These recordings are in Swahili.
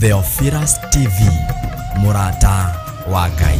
Theophilus TV, MURATA wa Ngai.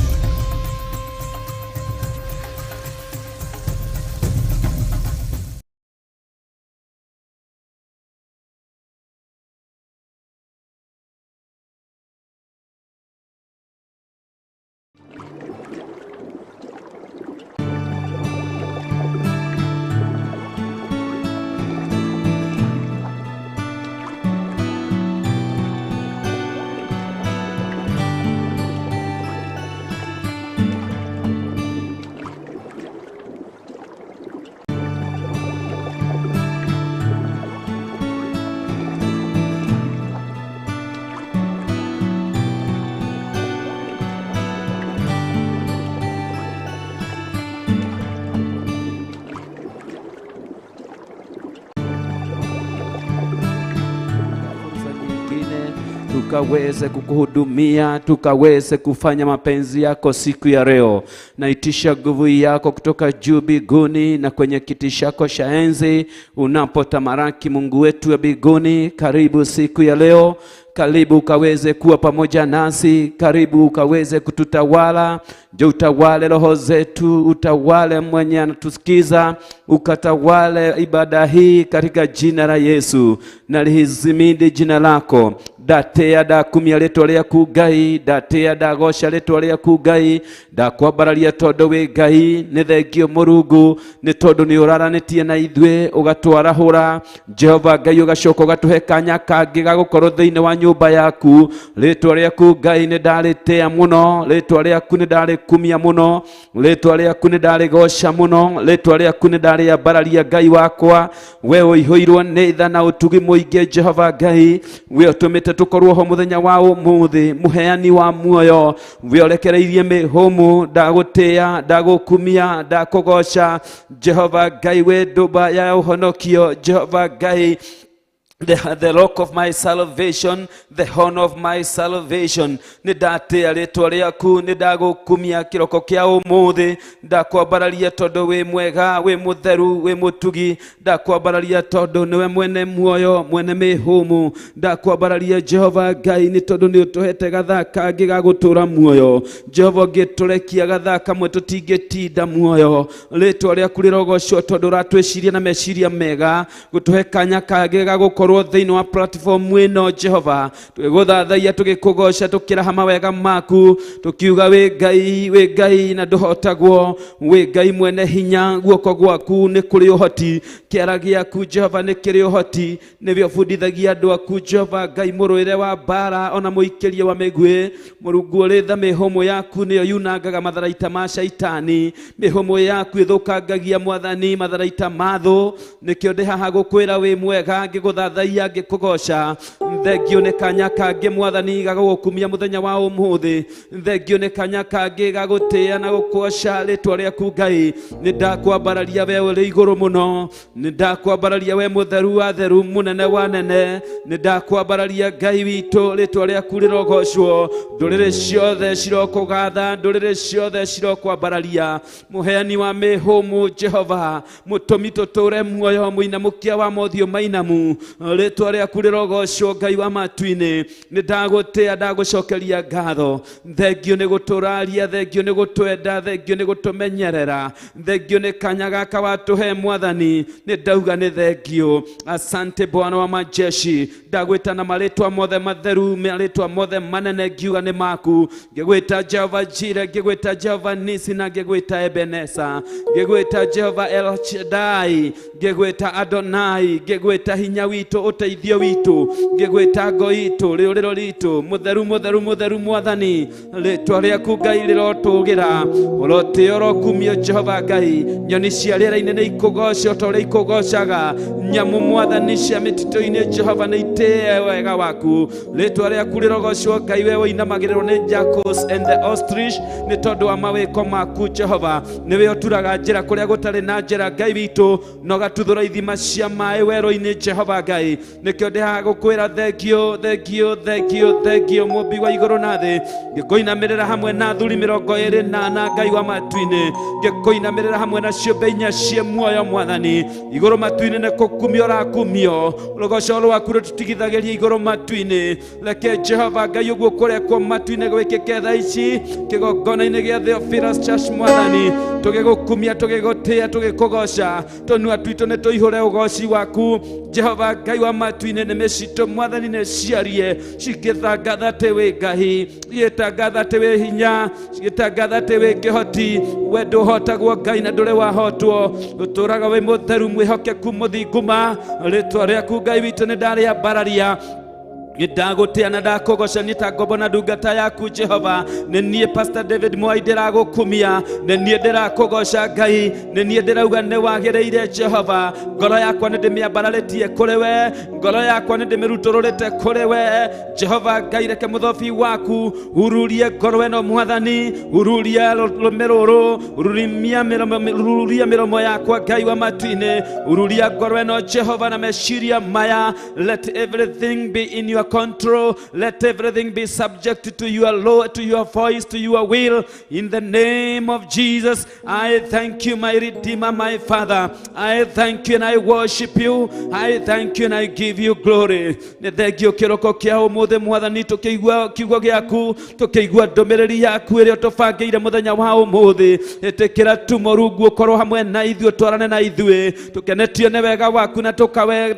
Tukaweze kukuhudumia, tukaweze kufanya mapenzi yako siku ya leo. Naitisha nguvu yako kutoka juu mbinguni na kwenye kiti chako cha enzi unapotamaraki. Mungu wetu wa mbinguni, karibu siku ya leo. Karibu ukaweze kuwa pamoja nasi, karibu ukaweze kututawala. Je, utawale roho zetu, utawale mwenye anatusikiza, ukatawale ibada hii katika jina la Yesu. Nalihizimidi jina lako. Datea da kumia leto lea kugai, datea da gosha leto lea kugai, da kwabaralia todo we gai, nethegio murugu, ni todo ni uraranetie na idwe, ugatwarahura. Jehova Ngai ugacoko ugatuhe kanya kangi ga gukorwo thiini wa nyumba yaku. Letwa riaku Ngai ni ndaritea muno, letwa riaku ni ndarikumia muno, letwa riaku ni ndarigosha muno, letwa riaku ni ndariambararia Ngai wakwa. Wewe ihoirwo ni tha na utugi muingi Jehova Ngai, we utumite tukorwo ho muthenya wa umuthi, muheani wa muoyo, we orekereirie mihumu, ndagutia, ndagukumia, ndakugosha Jehova Ngai, we nduba ya uhonokio Jehova Ngai, the rock of my salvation, the horn of my salvation. Nidatea letwa riaku, nidagukumia kiroko kia umuthi, ndakwambararia tondu we mwega, we mutheru, we mutugi, ndakwambararia tondu niwe mwene muoyo, mwene mihumu, ndakwambararia Jehova Ngai ni tondu ni utuhete gathaka ngiga gutura muoyo. Jehova ngiturekia gathaka mwe tutingitinda muoyo. Letwa riaku rirogocwo tondu ratwiciria na meciria mega, gutuhe kanya kangi ga gukorwo thiini wa platform ino Jehova. Guthathaiya tugikugosha tukiraha mawega maku, tukiuga we Ngai na nduhotagwo, we Ngai mwene hinya, guoko gwaku ni kuri uhoti, kiara giaku Jehova ni kiri uhoti, nibyo bundithagia andu aku Jehova Ngai, muruire wa bara ona muikirie wa migwi, Murungu uri tha mihumu yaku niyo yunangaga matharaita ma shaitani, mihumu yaku ithukangagia mwathani matharaita mathu, nikio ndi haha gukwira we mwega ngiguthathaiya ngikugosha. Thengio ni kanya kangi mwathani gagukumia muthenya wa umuthi, thengio ni kanya kangi gagutia na gukosha ritwa riaku Ngai. Ni ndakwambararia we uri iguru muno, ni ndakwambararia we mutheru wa theru, munene wa nene, ni ndakwambararia Ngai witu, ritwa riaku rirogocwo. Ndurire ciothe cirokugatha, ndurire ciothe cirokwambararia, muheani wa mihumu Jehova, mutumi tuture muoyo, muinamukia wa mothio mainamu, ritwa riaku rirogocwo Ngai wa matu-ini. Ni ndagutia, ndagucokeria ngatho. Thengio ni guturaria, thengio ni gutwenda, thengio ni gutumenyerera, thengio ni kanya gaka watuhe mwathani, ni ndauga ni thengio. Asante Bwana wa majeshi, ndagwita na maritwa mothe matheru, maritwa mothe manene ngiuga ni maku. Ngigwita Jehova Jire, ngigwita Jehova Nisi, na ngigwita Ebeneza, ngigwita Jehova El Shaddai, ngigwita Adonai, ngigwita hinya witu, uteithio witu, ngigwita Ngoi itu, riuriro ritu, mutheru mutheru mutheru mwathani. Ritwa riaku Ngai rirotugira, urotio rokumio Jehova Ngai. Nyoni cia riera-ini ni ikugoca ta uria ikugocaga, nyamu mwathani cia mitito-ini Jehova ni itie wega waku. Ritwa riaku rirogocwo Ngai, we uinamagirirwo ni jackals and the ostrich, ni tondu wa mawiko maku Jehova. Niwe uturaga njira kuria gutari na njira Ngai witu, no gatuthura ithima cia mai wero-ini Jehova Ngai. Ngai nikio ndihagukwira thengio thengio thengio thengio Mumbi wa iguru na thi ngikuinamirira hamwe na thuri 24 Ngai wa matu-ini ngikuinamirira hamwe na ciũmbe 4 cia muoyo Mwathani iguru matu-ini ne kukumio rakumio rugoco rwaku rututigithagiria iguru matu-ini reke Jehova Ngai uguo kurekwo matu-ini gwikike thaa ici kigongona-ini gia Theophilus Church Mwathani tugigukumia tugigutia tugikugoca tonua twitu ne tuihure ugoci waku Jehova Ngai wa matu-ini ne mecito Mwathani ne ciarie cigithangatha te wi Ngai gitangatha te wi hinya gitangatha te wi kihoti we nduhotagwo Ngai na ndure wahotwo uturaga wi mutheru mwihokeku muthinguma ritwa riaku Ngai witu ne ndaria bararia Nidagotea na dakogoca nitagobo na ndungata yaku Jehova ne nie Pastor David Mwai ndiragukumia ne nie ndirakogoca Ngai ne nie ndirauga ne wagereire Jehova ngoro yakwa ne ndimiambararitie kuri we ngoro yakwa ne ndimirutururite kuri we Jehova Ngai reke muthobi waku ururie ngoro eno Mwathani ururie rumeruru ururia miromo yakwa Ngai wa matu-ini ururia ngoro eno Jehova na meciria maya let everything be in your control. Let everything be subject to your law, to your voice, to your will. In the name of Jesus, I thank you, my Redeemer, my Father. I thank you and I worship you. I thank you and I give you glory. Nethengio kiroko kia umuthe Mwathani tukiigua kiugo giaku tukiigua ndomereri yaku iria tubangiire muthenya wa umuthe etekira tumorugu ukorwo hamwe na ithuĩ twarane na ithuĩ tukenetio nĩ wega waku na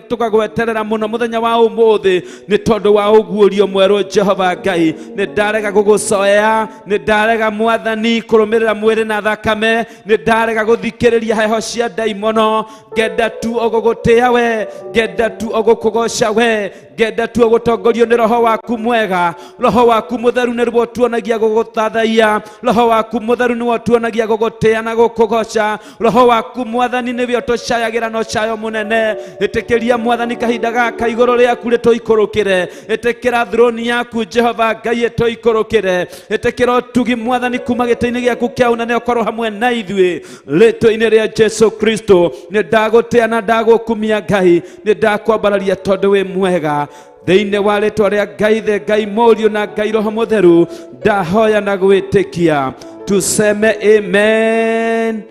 tukagweterera muno muthenya wa umuthe nĩ tondu wa uguurio mweru Jehova Ngai nĩ ndarega gugucoya nĩ ndarega Mwathani kurumirira mwiri na thakame nĩ ndarega guthikiriria heho cia ndaimono ngenda tu ogugutia we ngenda tu ogukugoca we ngenda tu ogutongorio nĩ roho waku mwega roho waku mutheru nĩruo tuonagia guguthathaiya roho waku mutheru nĩruo tuonagia gugutia na gukugoca roho waku Mwathani nĩwe tucayagira no cayo munene ĩtĩkĩria Mwathani kahinda gaka igũrũ rĩaku rĩtũikũrũkĩre ĩtĩkĩra throne yaku Jehova Ngai ĩtũikũrũkĩre ĩtĩkĩra ũtugi Mwathani kuma gĩtĩ-inĩ gĩaku kĩa ũnene ũkorwo hamwe na ithuĩ rĩtwa-inĩ rĩa Jesu Kristo nĩ ndagũtĩa na ndagũkumia Ngai nĩ ndakwambararia tondũ wĩ mwega thĩinĩ wa rĩtwa rĩa Ngai the Ngai Mũriũ na Ngai Roho Mũtheru ndahoya na gwĩtĩkia tuseme amen.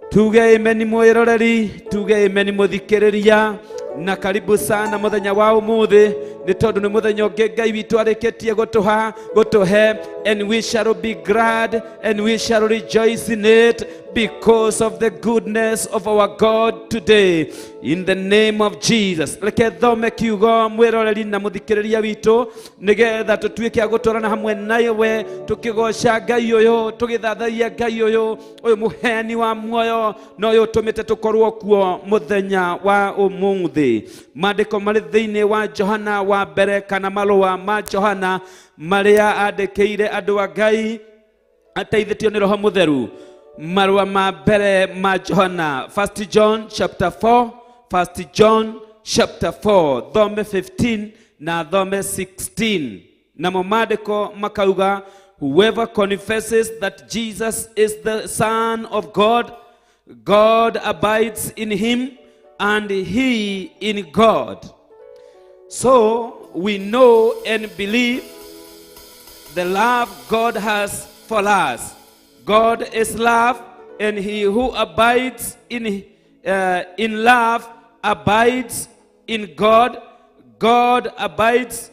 Tuge amen mwĩroreri tuge amen mũthikĩrĩria na karibu sana muthenya wa umuthi ni tondu ni muthenya ungi Ngai witu arĩkĩtie gũtũhe and we shall be glad and we shall rejoice in it because of the goodness of our God today in the name of Jesus. Reke thome kiugo mwĩroreri na mũthikĩrĩria witũ nĩgetha tũtuĩke gũtwarana hamwe nawe tũkĩgoca Ngai ũyũ tũgĩthathaiya Ngai ũyũ mũheani wa muoyo na ũyũ ũtũmĩte tũkorwo kuo mũthenya wa ũmũthĩ. Maandĩko marĩ thĩinĩ wa Johana wa mbere kana marũa ma Johana marĩa andĩkĩire andũ a Ngai ateithĩtio nĩ Roho Mũtheru. Marũa ma mbere ma Johana 1 John chapter 4 1 John chapter 4 thome 15 na thome 16 na maandĩko makauga whoever confesses that Jesus is the Son of God, God abides in him and he in God. So we know and believe the love God has for us. God is love, and he who abides in love abides in God. God abides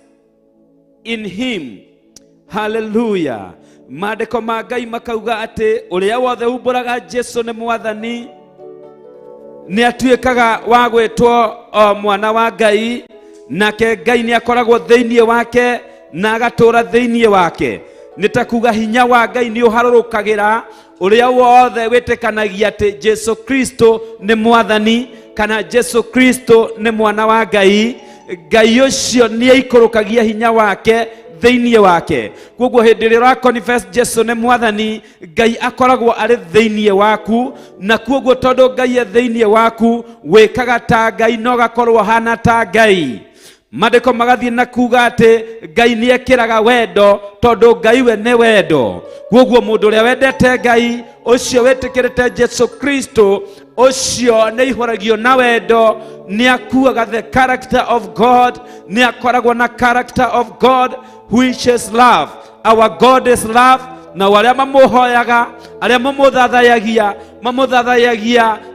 in him. Hallelujah. Maandĩko ma Ngai makauga atĩ ũrĩa wothe umbũraga Jesu nĩ Mwathani nĩ atuĩkaga wa gwĩtwo mwana wa Ngai, nake Ngai nĩ akoragwo thĩinĩ wake na agatũũra thĩinĩ wake. Nitakuga hinya wa Ngai nĩ ũharũrũkagĩra ũrĩa wothe wĩtĩkanagia atĩ Jesu Kristo nĩ Mwathani kana Jesu Kristo nĩ mwana wa Ngai. Ngai ũcio nĩ aikũrũkagia hinya wake thĩinĩ wake. Koguo hĩndĩ ĩrĩa ũraconfess Jesu nĩ Mwathani, Ngai akoragwo arĩ thĩinĩ waku, na koguo tondũ Ngai e thĩinĩ waku wĩkaga ta Ngai na ũgakorwo hana ta Ngai. Maandĩko magathiĩ na kuga atĩ Ngai nĩ ekĩraga wendo tondũ Ngai we nĩ wendo. Koguo mũndũ ũrĩa wendete Ngai ũcio wĩtĩkĩrĩte Jesu Kristo Ocio ne ihoragio na wendo ni akuaga the character of God, ni akoragwo na character of God which is love. Our God is love. Na wale mamuhoyaga, ale mamuthathayagia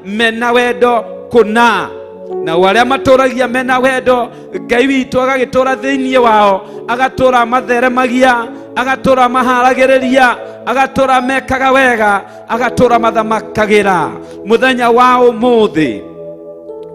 mena wendo kuna. Na wale maturagia mena wendo, Ngai witu agagitura thiini wao, agatura matheremagia, agatura maharagiriria, agatura mekaga wega, agatura mathamakagira. Muthenya wa umuthi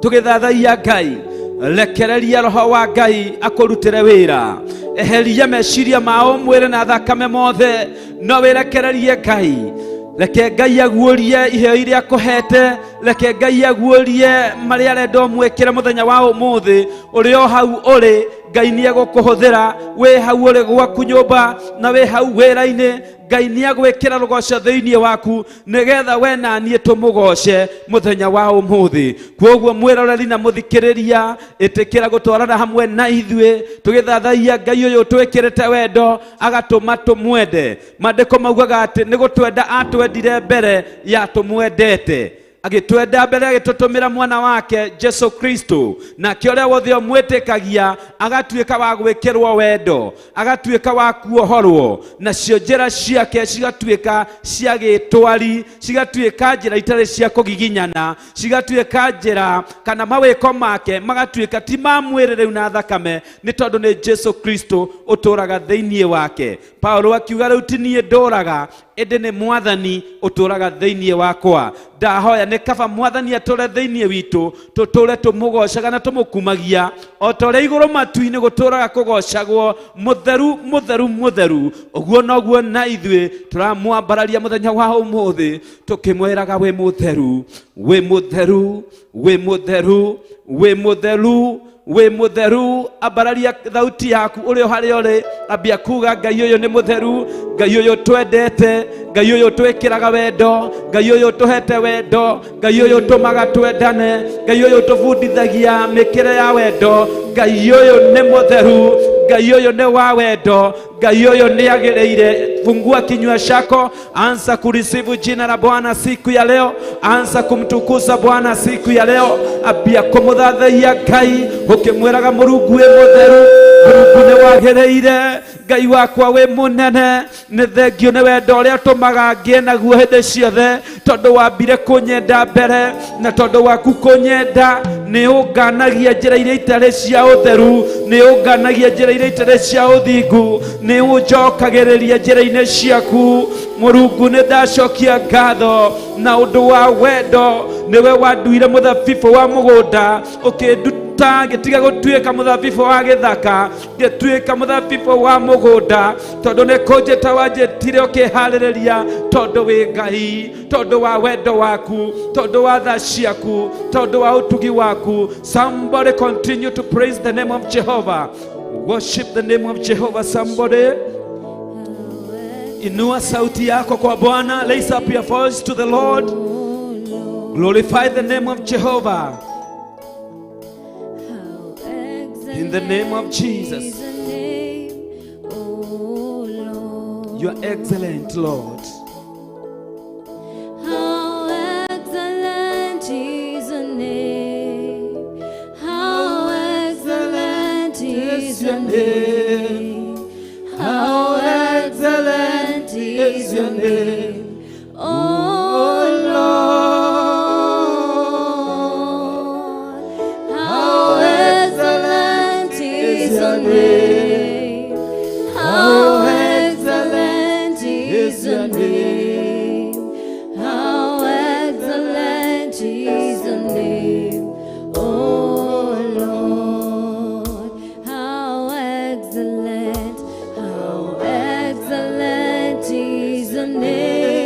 tugithathaia Ngai, lekereria roho wa Ngai akurutire wira. Eheria meciria mao mwire na thakame mothe, no wirekererie Ngai. Reke Ngai aguorie iheo iria akuhete, reke Ngai aguorie maria arenda mwekire muthenya wa umuthi. Uri o hau uri, Ngai ni agukuhuthira. We hau uri gwaku nyumba, na we hau wira-ini, Ngai ni agwikira rugoco thiini waku, nigetha we na nie tumugoce muthenya wa umuthi. Kwoguo mwiroreri na muthikiriria, itikira gutwarana hamwe na ithue tugithathaia Ngai uyu twikirite wendo, agatuma tumwende. Maandiko maugaga ati ni gutwenda atwendire mbere ya tumwendete. Agitwenda mbere agitutumira mwana wake Jesu Kristo, na kioria wothe omwitikagia agatuika wa gwikirwo wendo, agatuika wa kuohorwo, na cio njira ciake cigatuika cia gitwari, cigatuika njira itari cia kugiginyana, cigatuika njira kana mawiko make magatuika ti ma mwirire na thakame, ni tondu ni Jesu Kristo uturaga thiini wake. Paulo akiuga riu ti nie nduraga, indi ni Mwathani uturaga thiini wakwa. Ndahoya ni kaba Mwathani ature thiini witu, tuture tumugocaga na tumukumagia, o tore iguru matu-ini guturaga kugocagwo mutheru mutheru mutheru. Uguo noguo na ithue turamwambararia muthenya wa umuthi, tukimwiraga we mutheru, we mutheru, we mutheru, we mutheru, we mutheru. Ambararia thauti yaku uri o hari uri, ambia kuga Ngai uyu ni mutheru, Ngai uyu twendete, Ngai uyu twikiraga wendo, Ngai uyu tuhete wendo, Ngai uyu tumaga twendane, Ngai uyu tubundithagia mikire ya wendo. Ngai uyu ni mutheru, Ngai uyu ni wa wendo, Ngai uyu ni agireire. Fungua kinywa chako, anza kureceive jina la Bwana siku ya leo, anza kumtukuza Bwana siku ya leo, ambia kumuthathaia Ngai ukimwiraga Murungu we mutheru, Murungu ni wagireire, Ngai wakwa we munene. Ni thengio ni wendo uria tumaga ngie naguo hindi ciothe, tondu wambire kunyenda mbere, na tondu waku kunyenda ni unganagia njira iria itari cia utheru, ni unganagia njira iria itari cia uthingu, ni unjokagiriria njira-ini ciaku. Murungu ni ndacokia ngatho na undu wa wendo. Niwe wanduire muthabibu wa mugunda, ukinduta gitiga gutuika muthabibu wa githaka, gituika muthabibu wa mugunda, tondu ni kunjita wanjitire ukihaririria, tondu wi Ngai, tondu wa wendo waku, tondu wa tha ciaku, tondu wa utugi waku. Somebody continue to praise the name of Jehovah. Worship the name of Jehovah. Somebody inua sauti yako kwa Bwana. Raise up your voice to the Lord. Glorify the name of Jehovah. In the name of Jesus. You are excellent, Lord. How excellent is your name. How excellent is your name. How excellent is your name, oh Lord. How excellent is your name. How excellent is your name. How excellent is your name, oh Lord. How excellent is your name.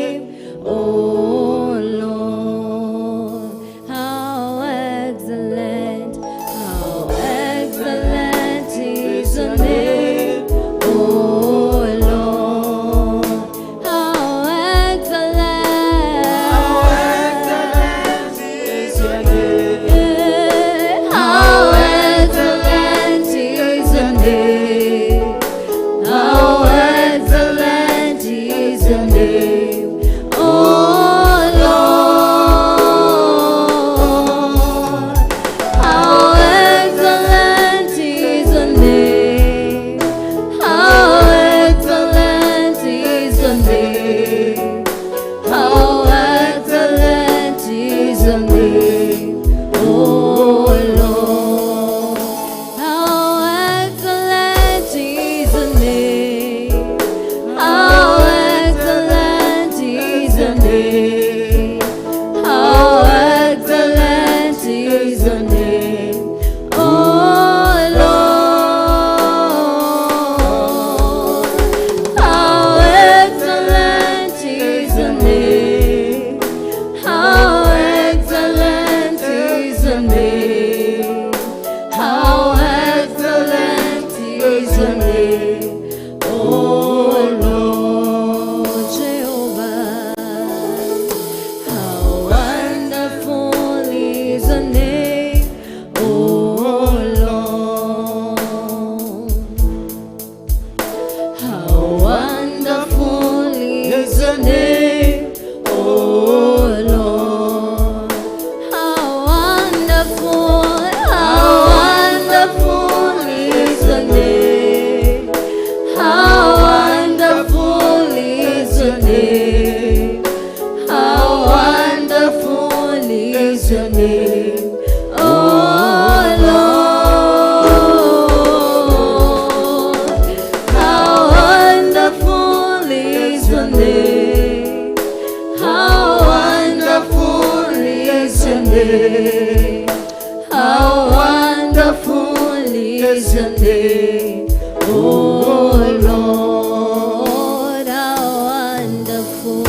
name. How wonderful is your name, oh Lord. How wonderful.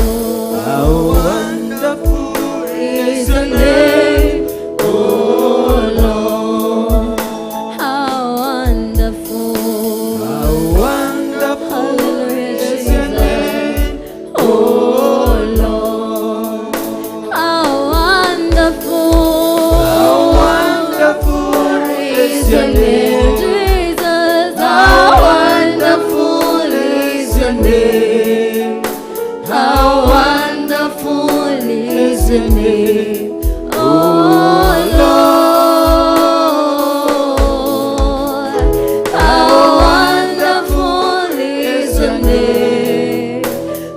How wonderful Is your name, oh Lord. How wonderful. How wonderful Hallelujah, is your name, oh Lord. How wonderful. how wonderful is your name, Jesus. How wonderful is your name. How wonderful is your name, oh Lord. How wonderful is your name.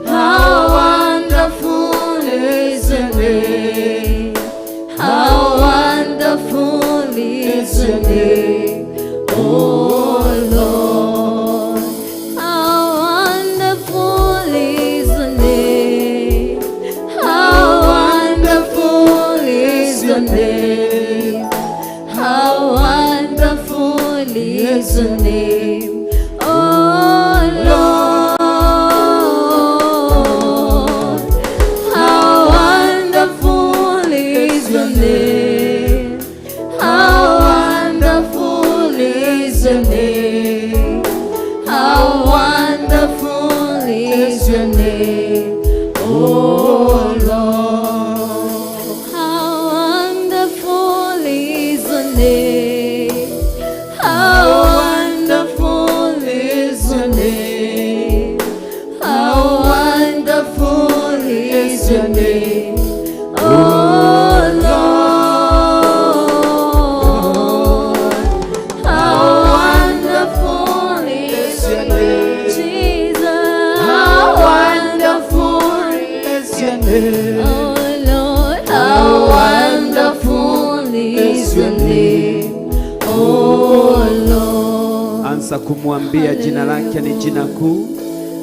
How wonderful is your name. How wonderful is your name, oh Lord. How wonderful is your name. How wonderful is your name. How wonderful is your name, oh Lord. How wonderful is your name. How wonderful is your name. How wonderful is your name, oh Lord. How wonderful is your name. How wonderful is your name. How wonderful is your name, oh Lord. How wonderful is your name, Jesus. How wonderful is your name, oh Lord. How wonderful is your name, oh Lord. Anza kumwambia jina lake ni jina kuu.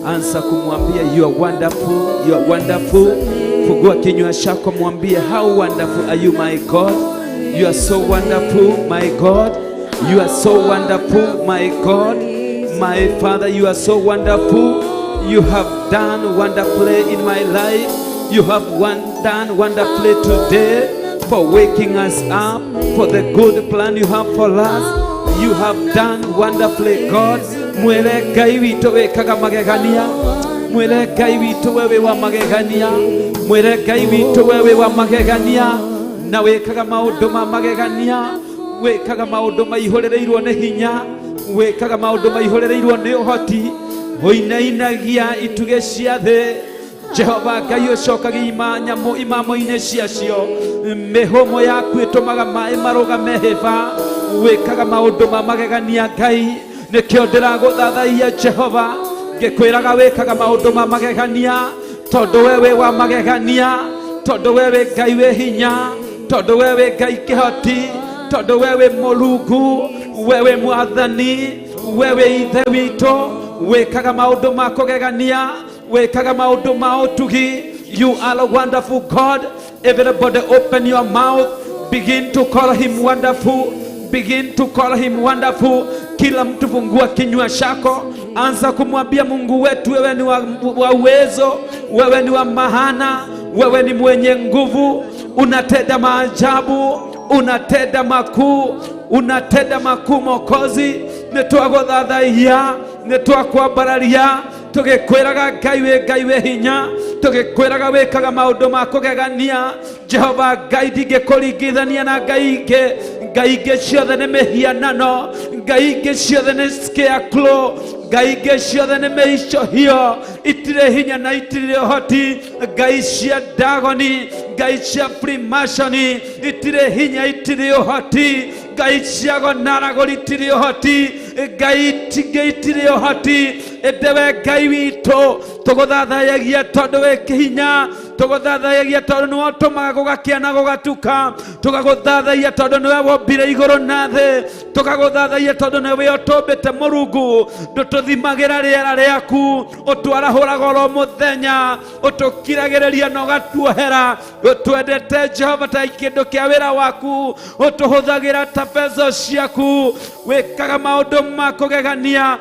Anza kumwambia you are wonderful, you are wonderful. Fungua kinywa chako mwambie how wonderful are you my God. You are so wonderful my God. You are so wonderful my God. My Father, you are so wonderful. You have done wonderfully in my life. You have done wonderfully today for waking us up, for the good plan you have for us. You have done wonderfully, God. Mwele Ngai witũ wĩkaga magegania. Mwele Ngai witũ wewe wa magegania. Mwele Ngai witũ wewe wa magegania. Na wĩkaga maũndũ ma magegania. Wĩkaga maũndũ maihũrĩrĩirwo nĩ hinya. Wĩkaga maũndũ maihũrĩrĩirwo nĩ ũhoti. Ũinainagia itugĩ cia thĩ. Jehova Ngai ũcokagia nyamũ imamo-inĩ ciacio. Mĩhũmũ yaku ĩtũmaga maĩ marũgame hĩba. Wĩkaga maũndũ ma magegania Ngai. Nĩkĩo ndĩragũthathaiya Jehova. Ngĩkwĩraga wĩkaga maũndũ ma magegania. Tondũ wewe wa magegania. Tondũ wewe Ngai wĩ hinya. Tondũ wewe Ngai kĩhoti. Tondũ wewe Mũrungu. Wewe Mwathani. Wewe Ithe witũ. Wĩkaga maũndũ ma kũgegania. Wĩkaga maũndũ ma ũtugi. You are a wonderful God. Everybody open your mouth. Begin to call him wonderful. Begin to call him wonderful. Kila mtu fungua kinywa chako. Anza kumwambia Mungu wetu wewe ni wa uwezo. Wewe ni wa maana. Wewe ni mwenye nguvu. Unatenda maajabu. Unatenda makuu. Unatenda makuu Mwokozi. Nĩtwagũthathaiya. Nĩtwakwambararia. Tũgĩkwĩraga Ngai wĩ hinya. Tũgĩkwĩraga wĩkaga maũndũ ma kũgegania. Jehova Ngai ndingĩkũringithania na Ngai ingĩ. Ngai ingĩ ciothe nĩ mĩhianano. Ngai ingĩ ciothe nĩ scarecrow. Ngai ingĩ ciothe nĩ mĩicohio. Itirĩ hinya na itirĩ ũhoti. Ngai cia Dagoni. Ngai cia Freemasoni. Itirĩ hinya itirĩ ũhoti. Ngai cia Gonaragori itirĩ ũhoti. Ngai itirĩ ũhoti. Edewe Ngai witũ tũgũthathaiyagia tondũ wĩ hinya. tũgũthathaiyagia tondũ nĩwe ũtũmaga gũgakĩa na gũgatuka, tũgagũthathaiya tondũ nĩwe wombire igũrũ na thĩ, tũgagũthathaiya tondũ nĩwe ũtũmbĩte Mũrungu, ndũtũthimagĩra rĩera rĩaku, ũtwarahũraga oro mũthenya, ũtũkiragĩrĩria na ũgatuohera, ũtwendete Jehova ta kĩndũ kĩa wĩra waku, ũtũhũthagĩra ta bezo ciaku, wĩkaga maũndũ ma kũgegania.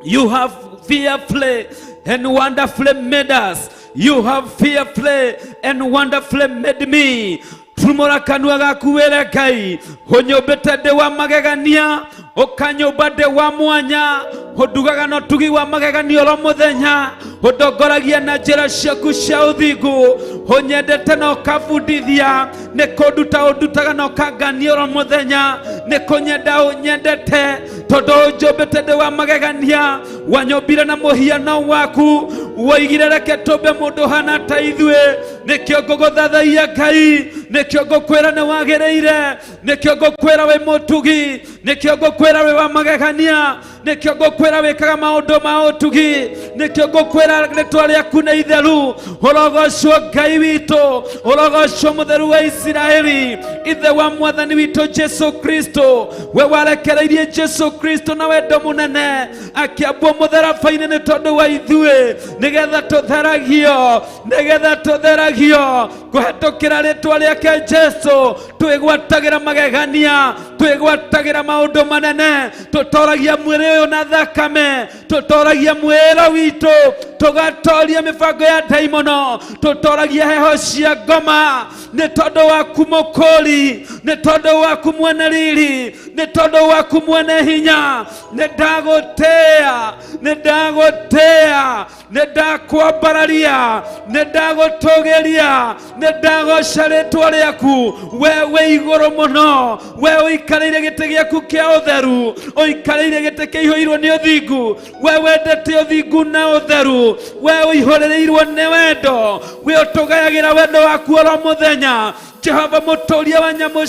You have fearfully and wonderfully made us. You have fearfully and wonderfully made me. Tumora kanua gaku were Ngai, ũnyũmbĩte ndĩ wa magegania, ũkanyũmba ndĩ wa mwanya, ũndugaga na ũtugi wa magegania oro mũthenya, ũndongoragia na njĩra ciaku cia ũthingu, ũnyendete na ũkabundithia, nĩ kũnduta ũndutaga na ũkangania oro mũthenya, nĩ kũnyenda ũnyendete, tondũ ũnjũmbĩte ndĩ wa magegania, wanyũmbire na mũhiano waku, woigire reke tũmbe mũndũ hana ta ithuĩ, nĩkĩo ngũgũthathaiya Ngai, nĩkĩo ngũkwĩra nĩ wagĩrĩire, nĩkĩo ngũkwĩra wĩ mũtugi, nĩkĩo ngũkwĩra wĩ wa magegania, nĩkĩo ngũkwĩra wĩkaga maũndũ ma ũtugi, nĩkĩo ngũkwĩra rĩtwa rĩaku nĩ itheru, ũrogocwo Ngai witũ, ũrogocwo mũtheru wa Isiraeli, ithe wa mwathani witũ Jesu Kristo, we warekereirie Jesu Kristo na wendo mũnene, akĩambwo mũtharaba-inĩ nĩ tondũ wa ithuĩ, nĩgetha tũtheragio, nĩgetha tũtheragio kũhetũkĩra rĩtwa rĩake Jesu, twĩgwatagĩra magegania, twĩgwatagĩra maũndũ manene, tũtoragia mwĩrĩ ũyũ na thakame, tũtoragia mwĩra witũ, tũgatoria mĩbango ya ndaimono, tũtoragia heho cia ngoma, nĩ tondũ waku mũkũri, nĩ tondũ waku mwene riri, nĩ tondũ waku mwene hinya, nĩ ndagũtĩĩa, nĩ ndagũtĩĩa, nĩ ndakwambararia, nĩ ndagũtũgĩria, nĩ ndagoca rĩtwa rĩaku, we wĩ igũrũ mũno, we ũikarĩire gĩtĩ gĩaku kĩa ũtheru, ũikarĩire gĩtĩ kĩihũirwo nĩ ũthingu, we wendete ũthingu na ũtheru, we ũihũrĩrĩirwo nĩ wendo, we ũtũgayagĩra wendo waku oro mũthenya. Jehova mũtũria wa nyamũ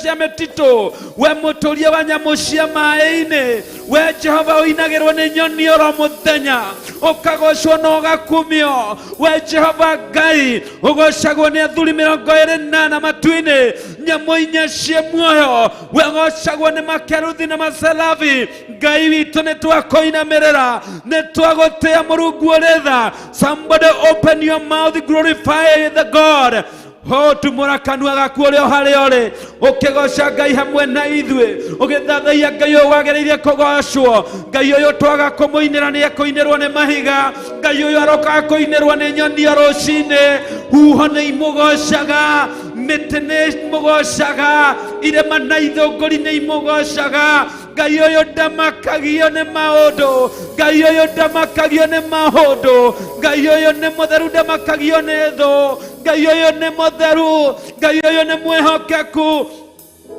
cia mĩtitũ, we mũtũria wa nyamũ cia maĩ-inĩ, we Jehova ũinagĩrwo nĩ nyoni oro mũthenya, ũkagocwo na ũgakumio, we Jehova Ngai ũgocagwo nĩ athuri 24 matu-inĩ, nyamũ inya cia muoyo, we ũgocagwo nĩ makeruthi na maserafi. Ngai witũ nĩ twakũinamĩrĩra, nĩ twagũtĩĩa Mũrungu ũrĩ tha. Somebody open your mouth, glorify the God. Ho tumura kanua gaku ũrĩ o harĩa ũrĩ, ũkĩgoca Ngai hamwe na ithuĩ, ũgĩthathaiya Ngai ũyũ wagĩrĩire kũgocwo, Ngai ũyũ twaga kũmũinĩra nĩ ekũinĩrwo nĩ mahiga, Ngai ũyũ arokaga kũinĩrwo nĩ nyoni o rũcinĩ, huho nĩ imũgocaga, mĩtĩ nĩ imũgocaga, irĩma na ithũngũri nĩ imũgocaga. Ngai ũyũ ndamakagio nĩ maũndũ, Ngai ũyũ ndamakagio nĩ maũndũ, Ngai ũyũ nĩ mũtheru ndamakagio nĩ thũ, Ngai ũyũ nĩ mũtheru, Ngai ũyũ nĩ mwĩhokeku.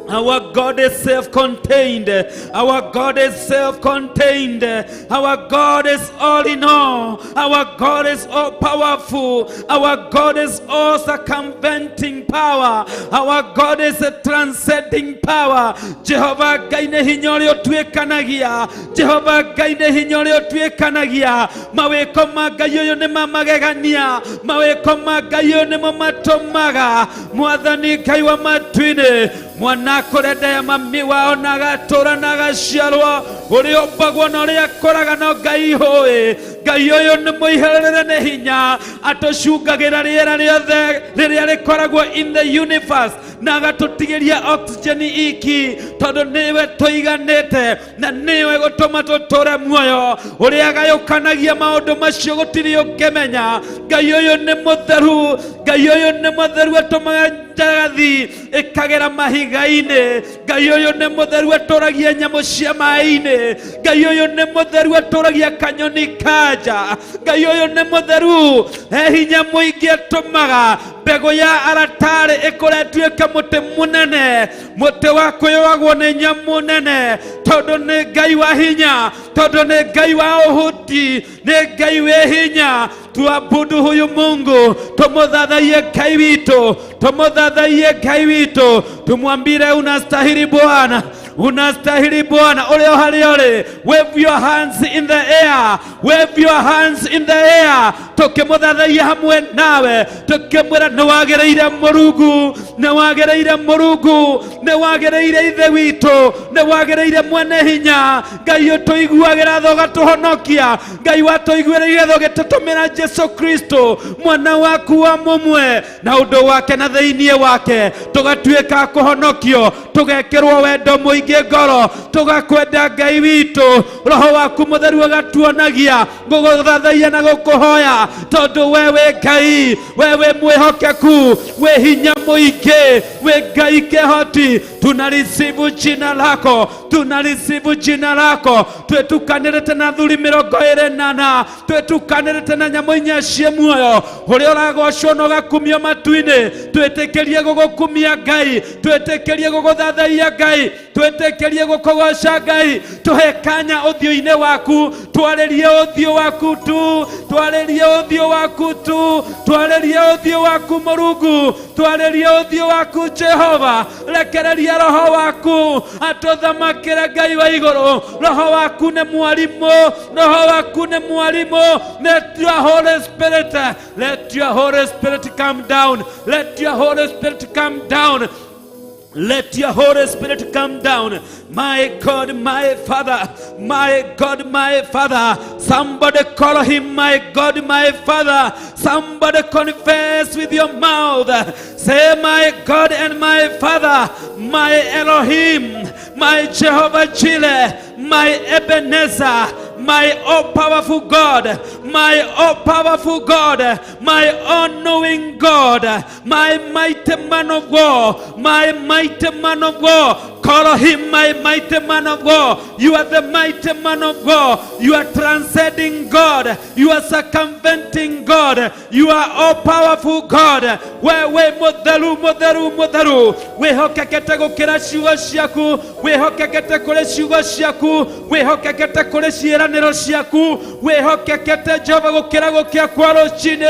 Our God is self-contained. Our God is self-contained. Our God is all in all. Our God is all powerful. Our God is all circumventing power. Our God is a transcending power. Jehovah Ngai nĩ hinya ũrĩa ũtuĩkanagia. Jehovah Ngai nĩ hinya ũrĩa ũtuĩkanagia. Mawĩko ma Ngai ũyũ nĩ mamagegania. Mawĩko ma Ngai ũyũ nĩ mamatũmaga. Mwathani Ngai wa matu-inĩ, mwana kũrendea mami wao na gatũra na gaciarwo, ũrĩa ũmbagwo na ũrĩa akũraga no Ngai hũĩ. Ngai ũyũ nĩ mũiharĩrĩre nĩ hinya, atũcungagĩra rĩera rĩothe rĩrĩa rĩkoragwo in the universe, na agatũtigĩria oxygen iki, tondũ nĩwe tũiganĩte na nĩwe gũtũma tũtũre muoyo, ũrĩa agayũkanagia maũndũ macio gũtirĩ ũngĩmenya. Ngai ũyũ nĩ mũtheru, Ngai ũyũ nĩ mũtheru, atũmaga njagathi ĩkagera mahiga-inĩ. Ngai ũyũ nĩ mũtheru, atũragia nyamũ cia maĩ-inĩ. Ngai ũyũ nĩ mũtheru, atũragia kanyoni kanja. Ngai ũyũ nĩ mũtheru, hinya mũingĩ atũmaga mbegũ ya aratarĩ ĩkũre ĩtuĩke mũtĩ mũnene, mũtĩ wa kwĩyũagwo nĩ nyamũ nene, tondũ nĩ Ngai wa hinya, tondũ nĩ Ngai wa ũhoti, nĩ Ngai wĩ hinya. Tuabudu huyu Mungu, tumuthathaiye Ngai witũ, tumuthathaiye Ngai witũ, tumwambire unastahili Bwana, unastahili Bwana. Ole hali wave your hands in the air, wave your hands in the air. Tukimuthathaiya hamwe nawe, tukimwira niwagereire Mũrungu, niwagereire Mũrungu, niwagereire ithe witu, niwagereire mwene hinya. Ngai utuiguagira tho gatuhonokia, Ngai watuiguire tho gitutumira Jesu Kristo mwana waku wa mumwe, na undu wake na theinie wake tugatuika kuhonokio, tugekirwo wendo muingi ngoro, tugakwenda Ngai witu. Roho waku mutheru agatuonagia guguthathaiya na gukuhoya, tondu wewe Ngai, wewe mwihokeku, we hinya muingi, we Ngai kehoti. Tunarisibu jina lako, tunarisibu jina lako. Twetukanire tena thuri 28, twetukanire tena nyamo inya cia muoyo, uria uragocwo na ugakumio matu-ini. Twitikirie gugukumia Ngai, twitikirie guguthathaiya Ngai, twitikirie gukugoca Ngai. Tuhe kanya uthio-ini waku, twaririe uthio waku tu, twaririe uthio waku tu, twaririe uthio waku Mũrungu, twaririe uthio waku Jehova. Rekereria roho waku atuthamakire Ngai wa iguru. Roho waku ni mwalimu, roho waku ni mwalimu. Let your Holy Spirit, let your Holy Spirit come down, let your Holy Spirit come down. Let your Holy Spirit come down. My God, my Father, my God, my Father. Somebody call him my God, my Father. Somebody confess with your mouth. Say, my God and my Father, my Elohim, my Jehovah Jireh, my Ebenezer, my all-powerful God, my all-powerful God, my all-knowing God, my mighty man of war, my mighty man of war. Call him my mighty man of war. You are the mighty man of war. You are transcending God. You are circumventing God. You are all-powerful God. Wewe mutheru, mutheru, mutheru. Wihokekete gukira ciugo ciaku, wihokekete kuri ciugo ciaku, wihokekete kuri ciiraniro ciaku, wihokekete Jehova gukira gukia kwa ruci-ini.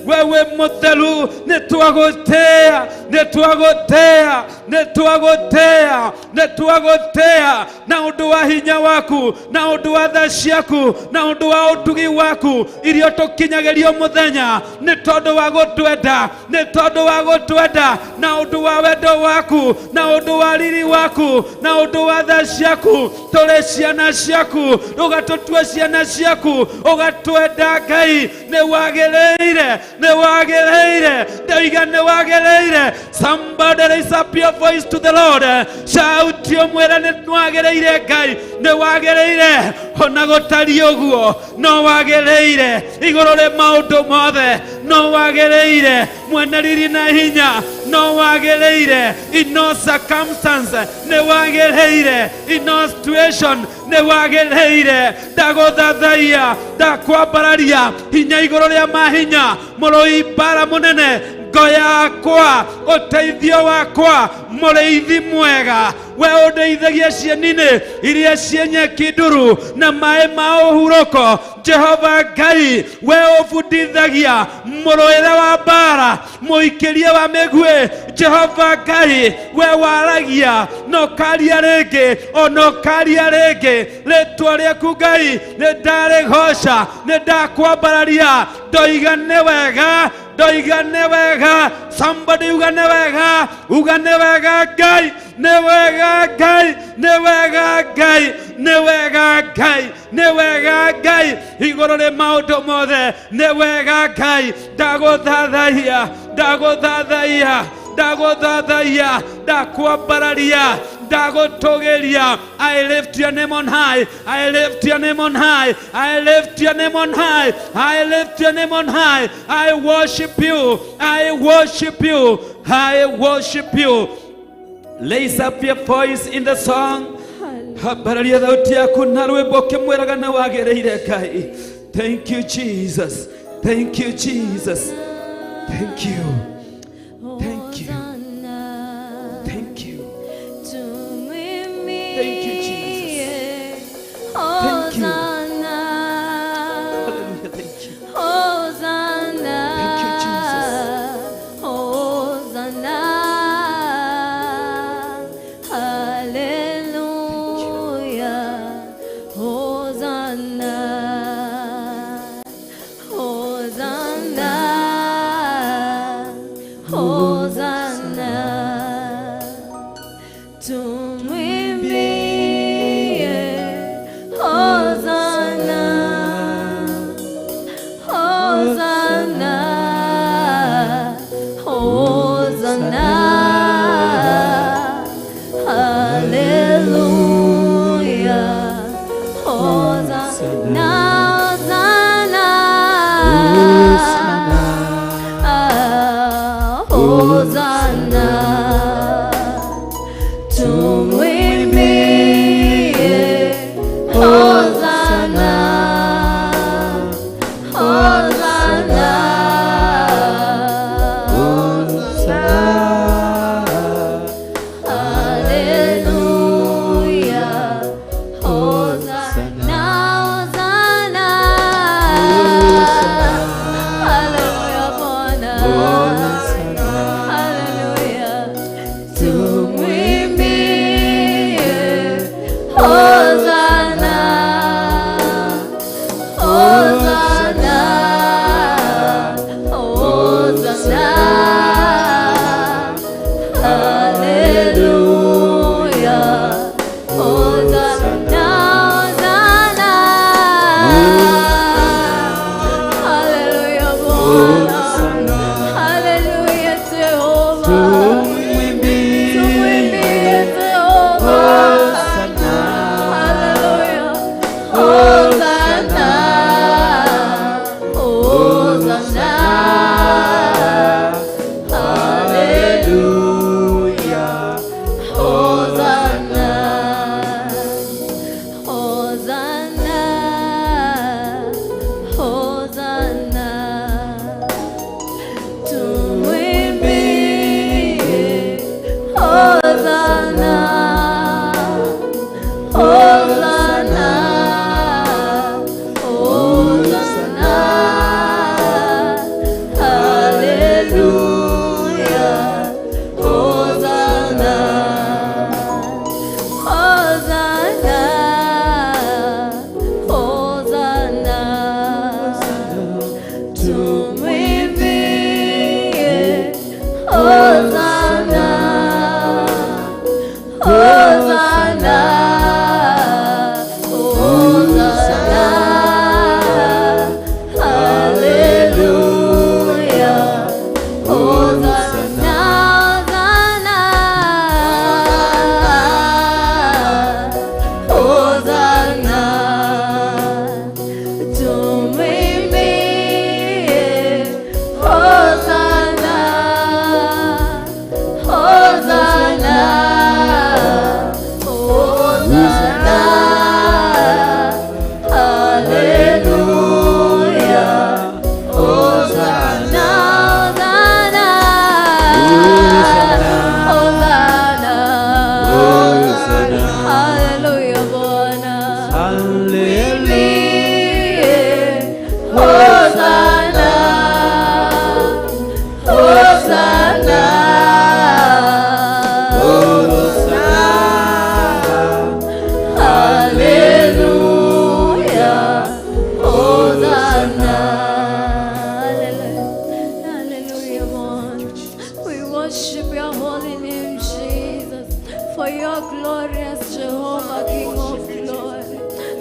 Wewe mutheru, nitwagutea, nitwagutea, nitwagutea, nitwagutea na undu wa hinya waku, na undu wa tha ciaku, na undu wa utugi waku irio tukinyagirio muthenya. Ni tondu wa gutwenda, ni tondu wa gutwenda, na undu wa wendo waku, na undu wa riri waku, na undu wa tha ciaku. Turi ciana ciaku, ugatutue ciana ciaku, ugatwenda Ngai. Ni wagereire, ni wagereire, ndaiga ni wagereire. Somebody raise up your voice to the Lord. Shout your mwera ni wagereire Ngai, ni wagereire. Ona gutari uguo, no wagereire. Iguru ri maundu mothe, no wagereire. Mwene riri na hinya, no wagereire. In no circumstance, ni wagereire. In no situation, ni wagereire. Ndaguthathaiya, ndakwambararia hinya iguru ria mahinya, Mũrũi mbara munene, ngo yakwa, uteithio wakwa, mũrĩithi mwega. We undeithagia cieni-ini iria cie nyeki nduru na maĩ ma ũhurũko. Jehova Ngai, we ũbundithagia mũrũĩre wa mbara, mũikĩrie wa mĩguĩ. Jehova Ngai, we waragia no karia rĩngĩ, ono karia rĩngĩ. Rĩtwa rĩaku Ngai nĩ ndarĩgoca, nĩ ndakwambararia. Ndoiga nĩ wega, ndoiga nĩ wega. Somebody uga nĩ wega, uga nĩ wega Ngai, nĩ wega Ngai, nĩ wega Ngai, nĩ wega Ngai, nĩ wega Ngai. Iguru ri maundu mothe, nĩ wega Ngai. Ndaguthathaiya, ndaguthathaiya, ndaguthathaiya, ndakwambararia, ndagutugiria. I lift your name on high, I lift your name on high, I lift your name on high, I lift your name on high. I worship you, I worship you, I worship you. Raise up your voice in the song. Habararia thauti yaku na rwimbo kimwiraga na wagereire Ngai. Thank you Jesus, thank you Jesus, thank you, thank you, thank you, thank you Jesus, thank you, hallelujah, thank you, thank you Jesus, Hosanna, hallelujah.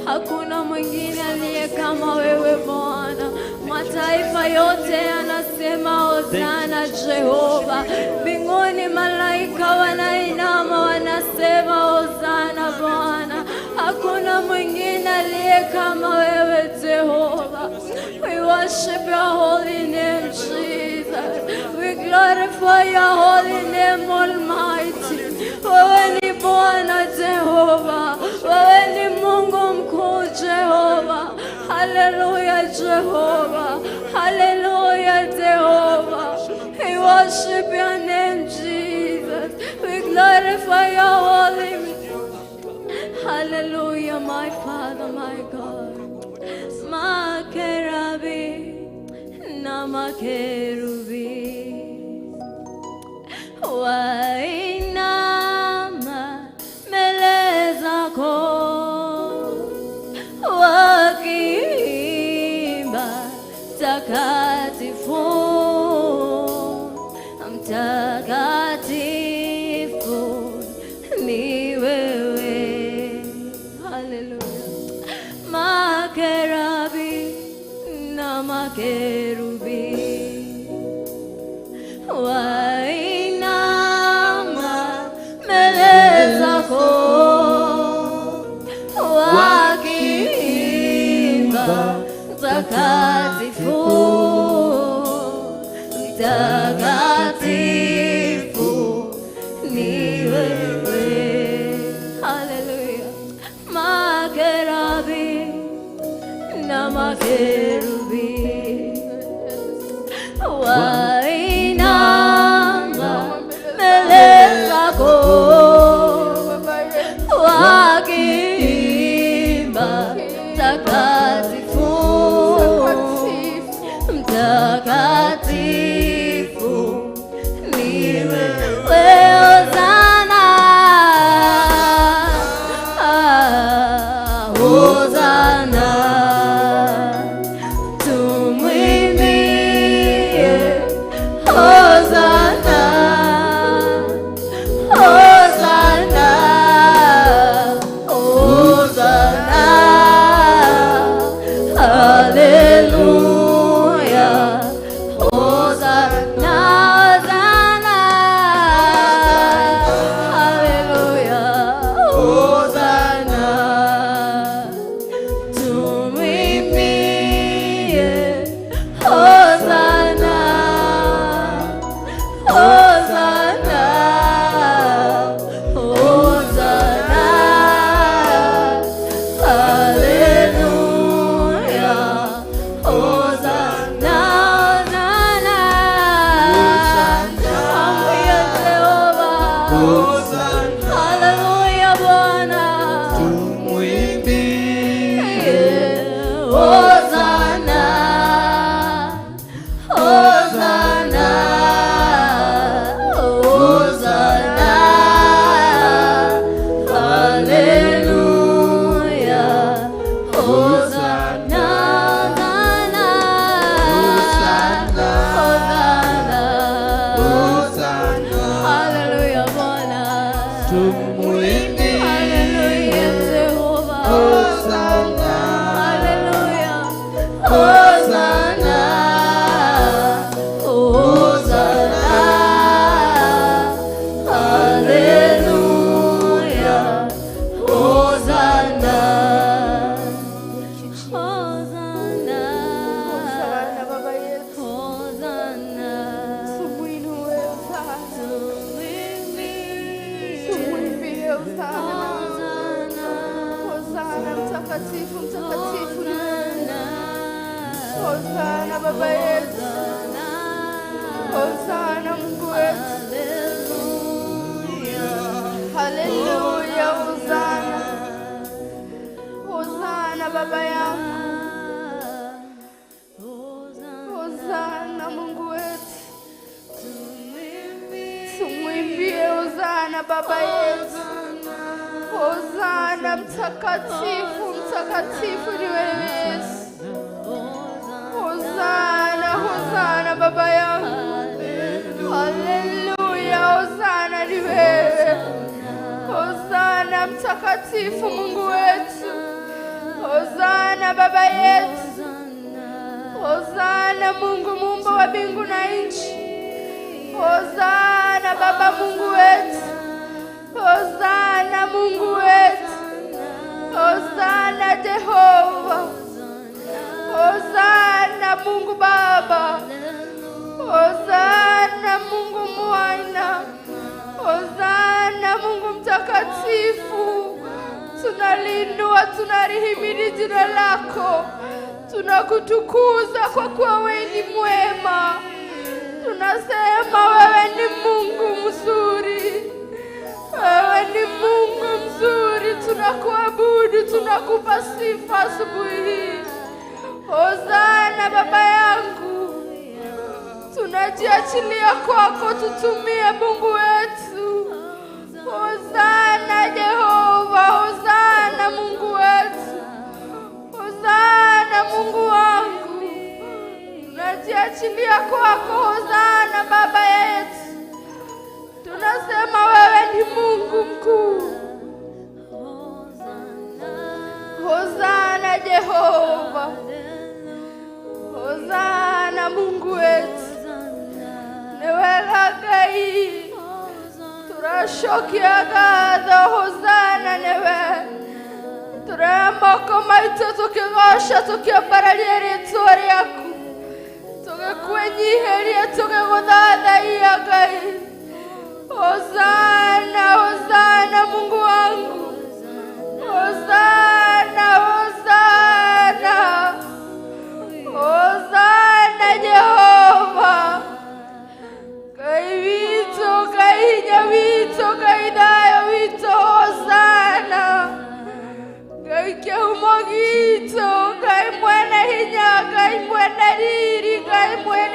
Hakuna mwingine aliye kama wewe Bwana. Mataifa yote yanasema hosana Jehova. Mbinguni malaika wanainama wanasema hosana Bwana. Hakuna mwingine aliye kama wewe Jehova. We worship your holy name, Jesus. We glorify your holy name, Almighty. Wewe ni Bwana Jehova. Wewe ni Mungu mkuu Jehova. Hallelujah Jehova. Hallelujah Jehova. We worship your name, Jesus. We glorify your holy name. Hallelujah, my Father, my God. Makerabi na makerubi wainama mbele zako wakiimba mtakatifu, mtakatifu ni wewe. Hallelujah. Makerabi na makerubi wainama mbele zako wakiimba mtakatifu, mtakatifu ni wewe. Hallelujah. Makerabi na makerubi mtakatifu ni wewe, hosana, hosana, tumwimbie hosana, hosana, hosana, haleluya, hosana, hosana, haleluya, hosana, tumwimbie hosana, hosana, hosana, haleluya, hosana, hosana, amri ya Jehova, haleluya Bwana, hosana, hosana, hosana, haleluya, hosana, hosana, haleluya Bwana, haleluya Jehova, haleluya, hosana, hosana, haleluya, hosana, hosana, Hosana Baba yetu, hosana, tumuinue Hosana, tumwimbie Hosana, Hosana mtakatifu, mtakatifu ni wewe. Hosana Baba yetu, Hosana Mungu wetu, haleluya, Hosana, Hosana Baba yangu, Hosana Mungu wetu, tumwimbie Hosana Baba yetu, Hosana mtakatifu, mtakatifu ni wewe Yesu. Hosana, Hosana Baba yangu, haleluya, Hosana ni wewe. Hosana mtakatifu Mungu wetu, Hosana Baba yetu, Hosana Mungu muumba wa mbingu na nchi, Hosana Baba Mungu wetu, Hosana Mungu wetu, Hosana Jehova, Hosana Mungu Baba, Hosana Mungu Mwana, Hosana Mungu mtakatifu. Tunalindwa, tunalihimidi jina lako, tunakutukuza kwa kuwa wewe ni mwema. Tunasema wewe ni Mungu mzuri, wewe ni Mungu mzuri. Tunakuabudu, tunakupa sifa asubuhi hii. Hosana Baba yangu, tunajiachilia kwako, tutumie Mungu wetu. Hosana Jehova, Hosana Mungu wetu, Hosana Mungu wangu, tunajiachilia kwako. Hosana Baba yetu, tunasema wewe ni Mungu mkuu. Hosana Jehova, Hosana Mungu wetu, newelagayi turashokia gadha. Hosana newe turamoko maito tukigosha tukiambararia rĩtwa rĩaku, tugĩkwenyiheria tũgĩgũthathaiya Ngai. Hosana, Hosana Mungu wangu, Hosana, Hosana, Hosana Jehova, Ngai wito, Ngai hinya wito, Ngai thayo wito. Hosana Ngai kĩhumo gitũ, Ngai mwene hinya, Ngai mwene riri, Ngai mwene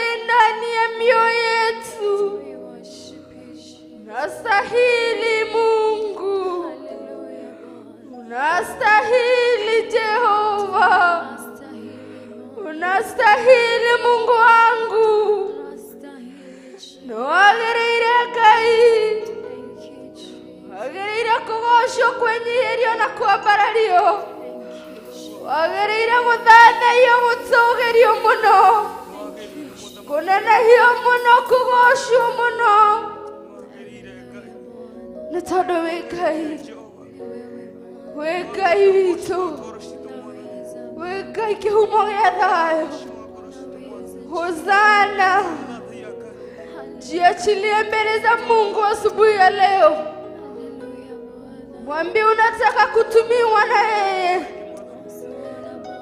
ukae ndani ya mioyo yetu. Unastahili Mungu, unastahili Jehova, unastahili Mungu wangu. Noagereire Ngai, agereire kugocwo kwenyihirio na kwambarario, agereire guthathaiyo gutugerio muno, kunenehio muno, kugocwo muno. Nĩ tondũ wĩ Ngai, wĩ Ngai witũ, wĩ Ngai kĩhumo gĩa thayũ. Hosana. Jiachilie mbele za Mungu asubuhi ya leo. Mwambie unataka kutumiwa na yeye.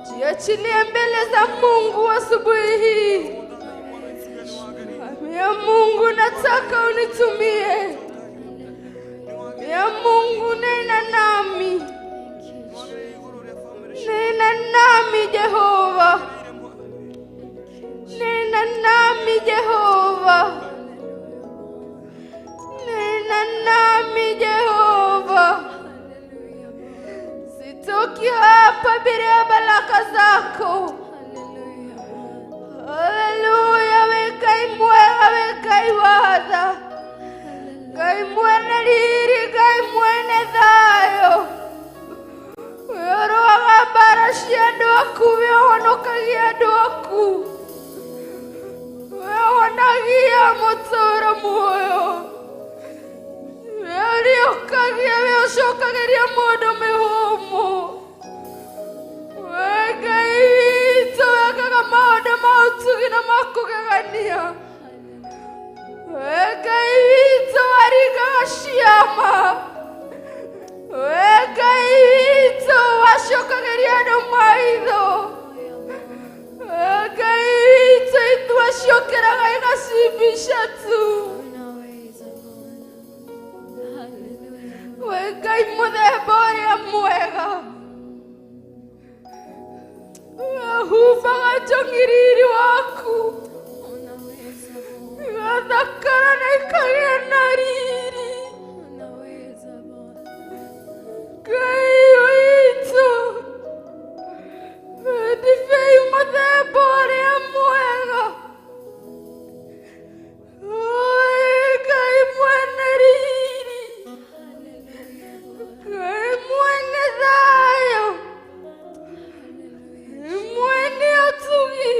Jiachilie mbele za Mungu asubuhi hii. Mwambie Mungu, nataka unitumie. Ya Mungu, nena nami. Nena nami Jehova. Nena nami Jehova. Nena nami Jehova. Sitoki hapa bila baraka zako. Haleluya. Wekai mwema, wekai wadha. Ngai mwene riri, Ngai mwene thayo. Weroaga mbara cia andũ aku, wehonokagia andũ aku. Wehonagia mũtũũro muoyo. Weũriũkagia, weũcokagĩria mũndũ mĩhũmũ. We Ngai witũ, wekaga maũndũ ma ũtugi na ma kũgegania. We Ngai witũ, waringaga ciama. We Ngai witũ, wacokagĩria andũ maitho. We Ngai witũ, ithuacokeraga igacimbisha tu. We Ngai mũthemba ũrĩa mwega, wehumbaga njong'iriri waku, igathakara na ikagĩa na riri. Ngai witũ, ndibei mũthemba ũrĩa mwega, Ngai mwene riri, Ngai mwene thayo, mwene ũtugi.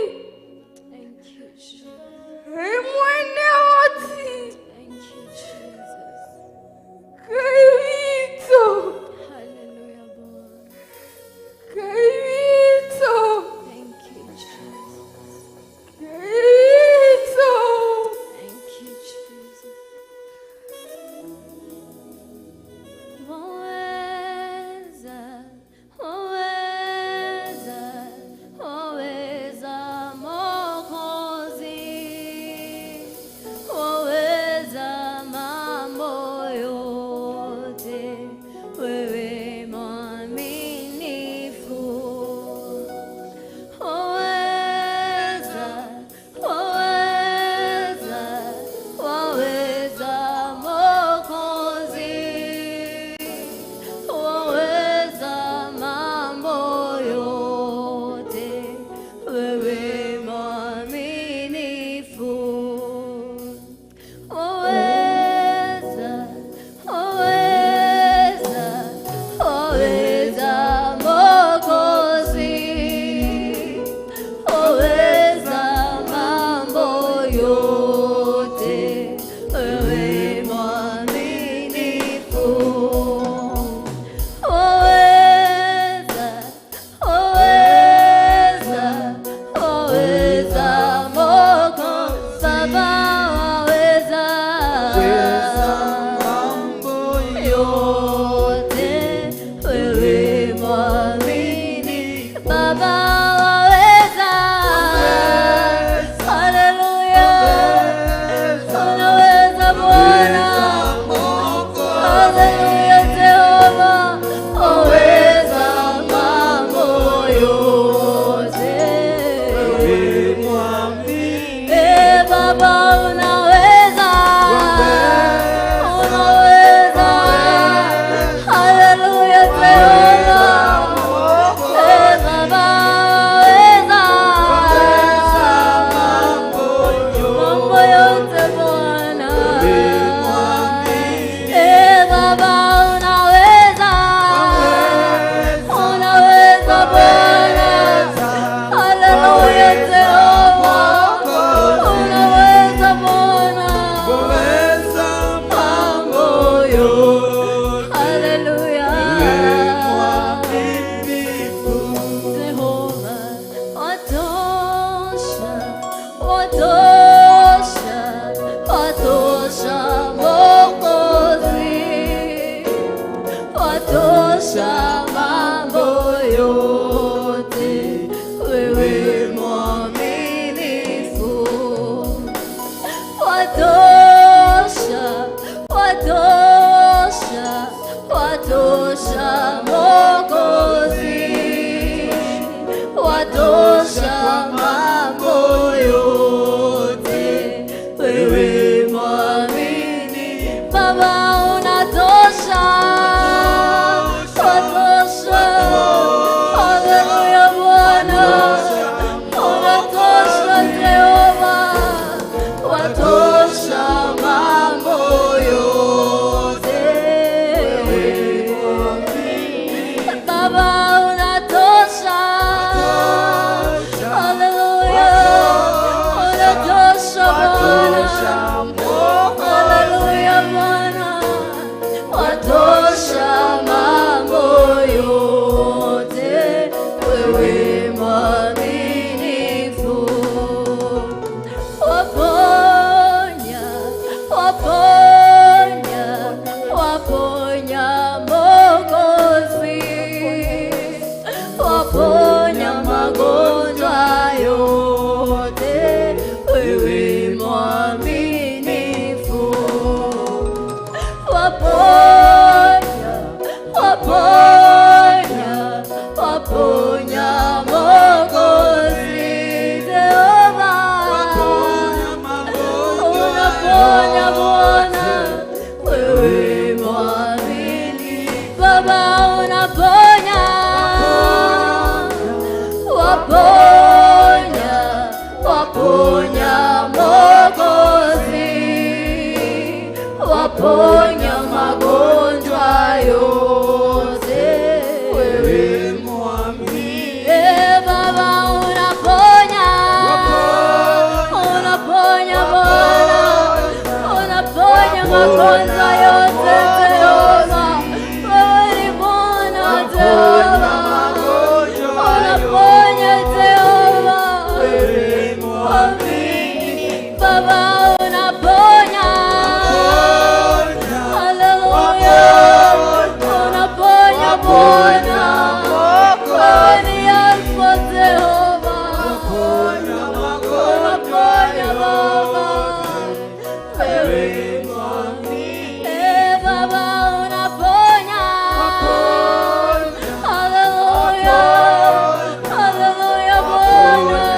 Haleluya Bwana,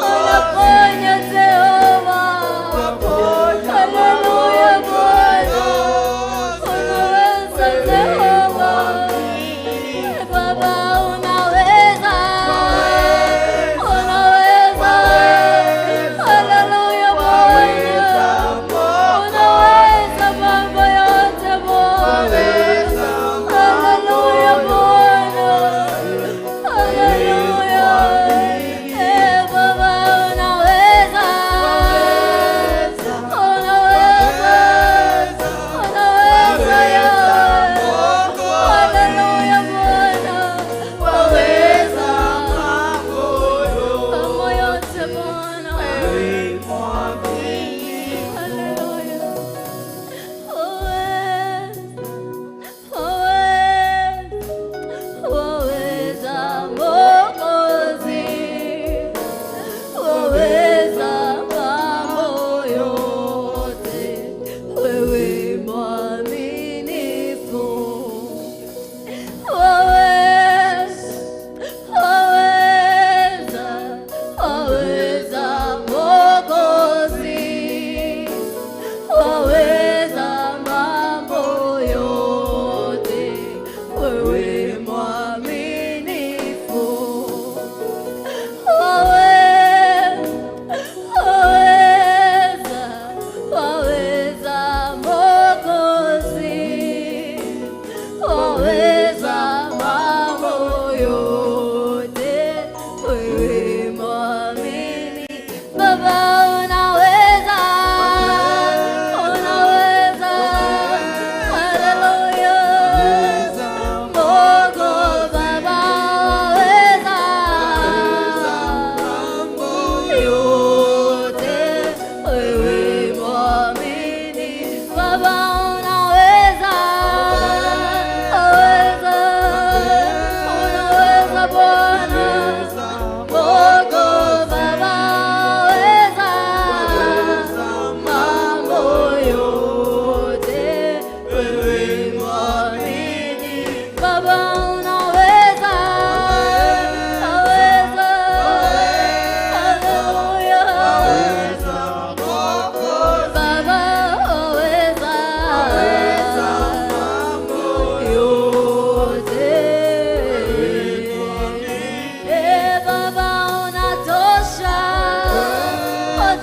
unaponya Jehova.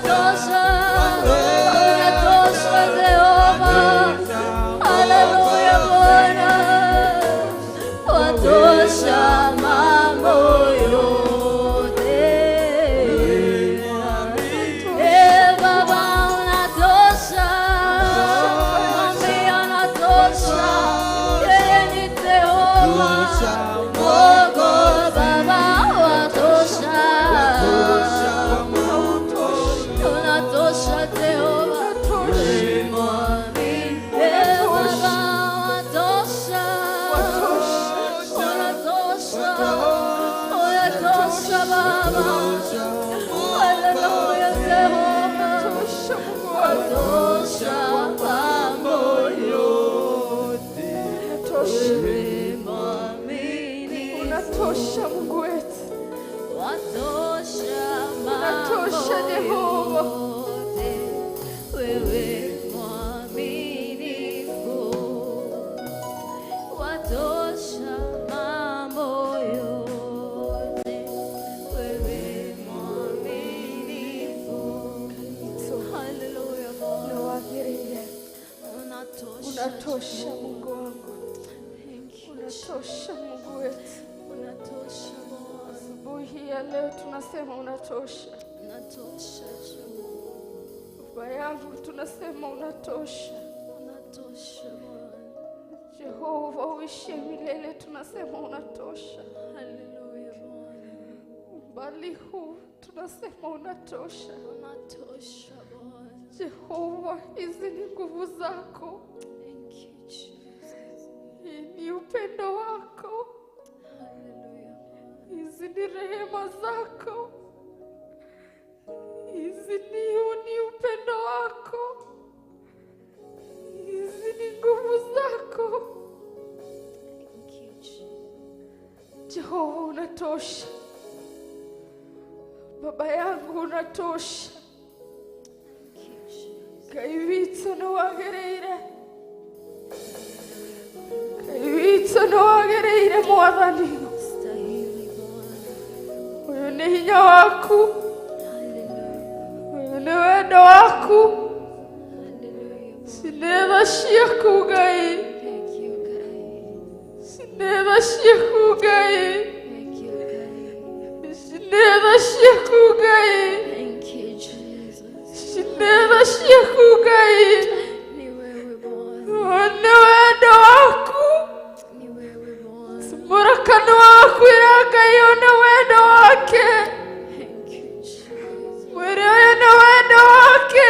unatosha, unatosha Jehova. Haleluya Bwana, watosha mambo yote. Baba unatosha, mwambie anatosha, yeye ni Jehova. Mungu Baba watosha, unatosha Jehova. Mwambie Baba watosha, unatosha, unatosha Baba. Haleluya Jehova, watosha mambo yote. Wewe mwaminifu, Unatosha Mungu wetu. watosha Unatosha Jehova. yote. Wewe mwaminifu, watosha mambo yote. Wewe mwaminifu. Haleluya Bwana, Nawaambia, unatosha. unatosha Mungu wangu. Thank you, Unatosha Mungu wetu. unatosha Bwana, Asubuhi ya leo tunasema unatosha. unatosha Baba yangu tunasema unatosha. unatosha Bwana. Jehova uishi milele tunasema unatosha. Haleluya Bwana, Umbali huu tunasema unatosha. unatosha Bwana. Jehova, hizi ni nguvu zako. Thank you Jesus. Hii ni upendo wako. Haleluya Bwana. Hizi ni rehema zako. Hizi ni upendo wako. Hizi ni nguvu zako. Thank you Jesus. Jehova unatosha. Baba yangu unatosha. Thank you Jesus. Kaivitso nawagereire. Kaivitso nawagereire Mwathani. Stahili Bwana. Uyu ni hinya waku. Haleluya. Uyu ni wendo waku. Haleluya. Sinetha ciaku Ngai. Thank you God. Sinetha ciaku Ngai. Thank you God. Sinetha ciaku Ngai. Thank you Jesus. Sinetha ciaku Ngai. Ni wewe Bwana. Ni wendo waku. Ni wewe Bwana. Murakano waku ira Ngai ona wendo wake. Thank you Jesus. Mwere uyu ni wendo wake.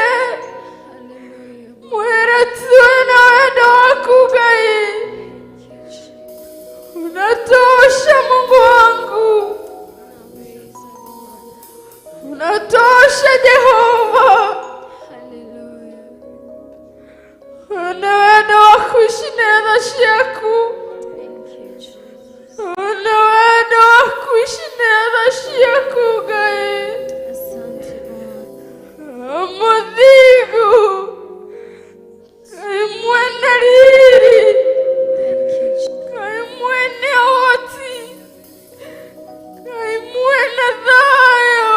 Haleluya. Mwere tuwe na wendo waku Ngai. Thank you Jesus. Unatosha Mungu wangu. Unaweza Bwana. Unatosha Jehova. Haleluya. Una wendo wa kushineza ciaku. Thank you Jesus. Una wendo wa kushineza ciaku Ngai. Asante Bwana. Muthigu. Ngai mwene riri. Thank you Jesus. Ngai mwene oti. Ngai mwene thayo.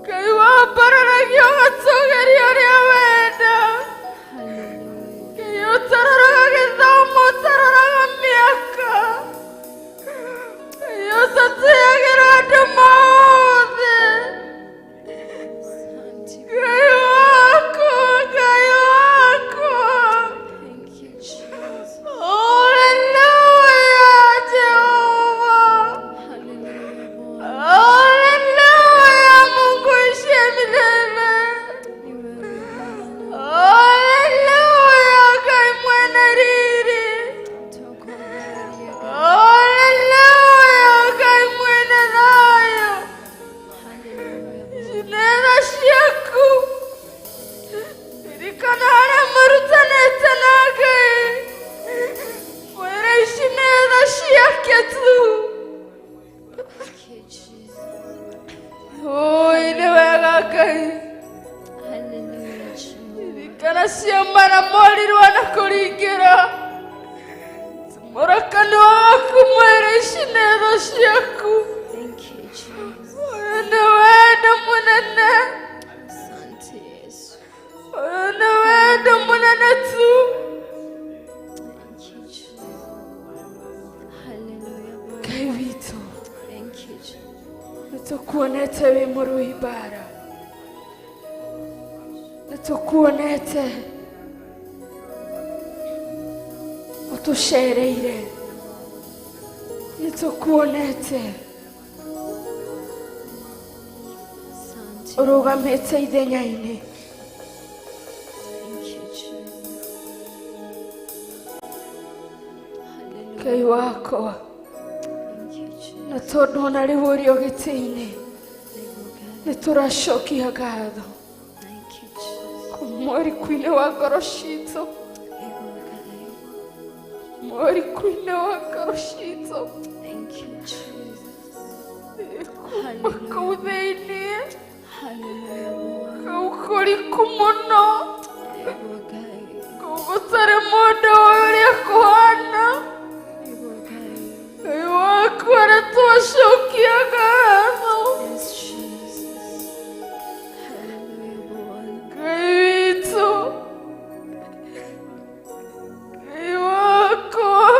Ngai wambararagia ũgatũgeria ũrĩa wenda. Haleluya. Ngai ũtararaga gĩthomo, ũtararaga mĩaka. Ngai ũtatĩagĩra andũ maothe. Asante. Ngai wakwa, Ngai wakwa. Thank you Jesus. Hallelujah, Jehova. Haleluya Bwana. Hallelujah, Mungu ishiye milele. Ni wewe Bwana. Hallelujah, Ngai mwene riri. Tukuangalia God. Hallelujah, Ngai mwene thayo. Haleluya Bwana. Cinetha ciaku ririkana harĩa mũrutanĩte na Ngai. Mwĩre ici nĩ tha ciake tu. Thank you Jesus. Oi, nĩ wega Ngai. Haleluya Jesus. Ririkana ciama na morirwo na kũringĩra. Mũrakano waku mwĩre ici nĩ tha ciaku. Thank you Jesus. Ũyũ nĩ wendo mũnene. Nitukuonete wi muruibara. Nitukuonete utushereire. Nitukuonete urugamite ithenya-ini. Ngai wakwa na tondu ona riu uri o giti-ini nituracokia ngatho kumwariku-ini wa ngoro citu, mwariku-ini wa ngoro citu kuma kau thiini kau kuriku muno, kau gutari mundu uria kuhana. Ngai wakwa nitwacokia ngatho. Ngai witu, Ngai wakwa,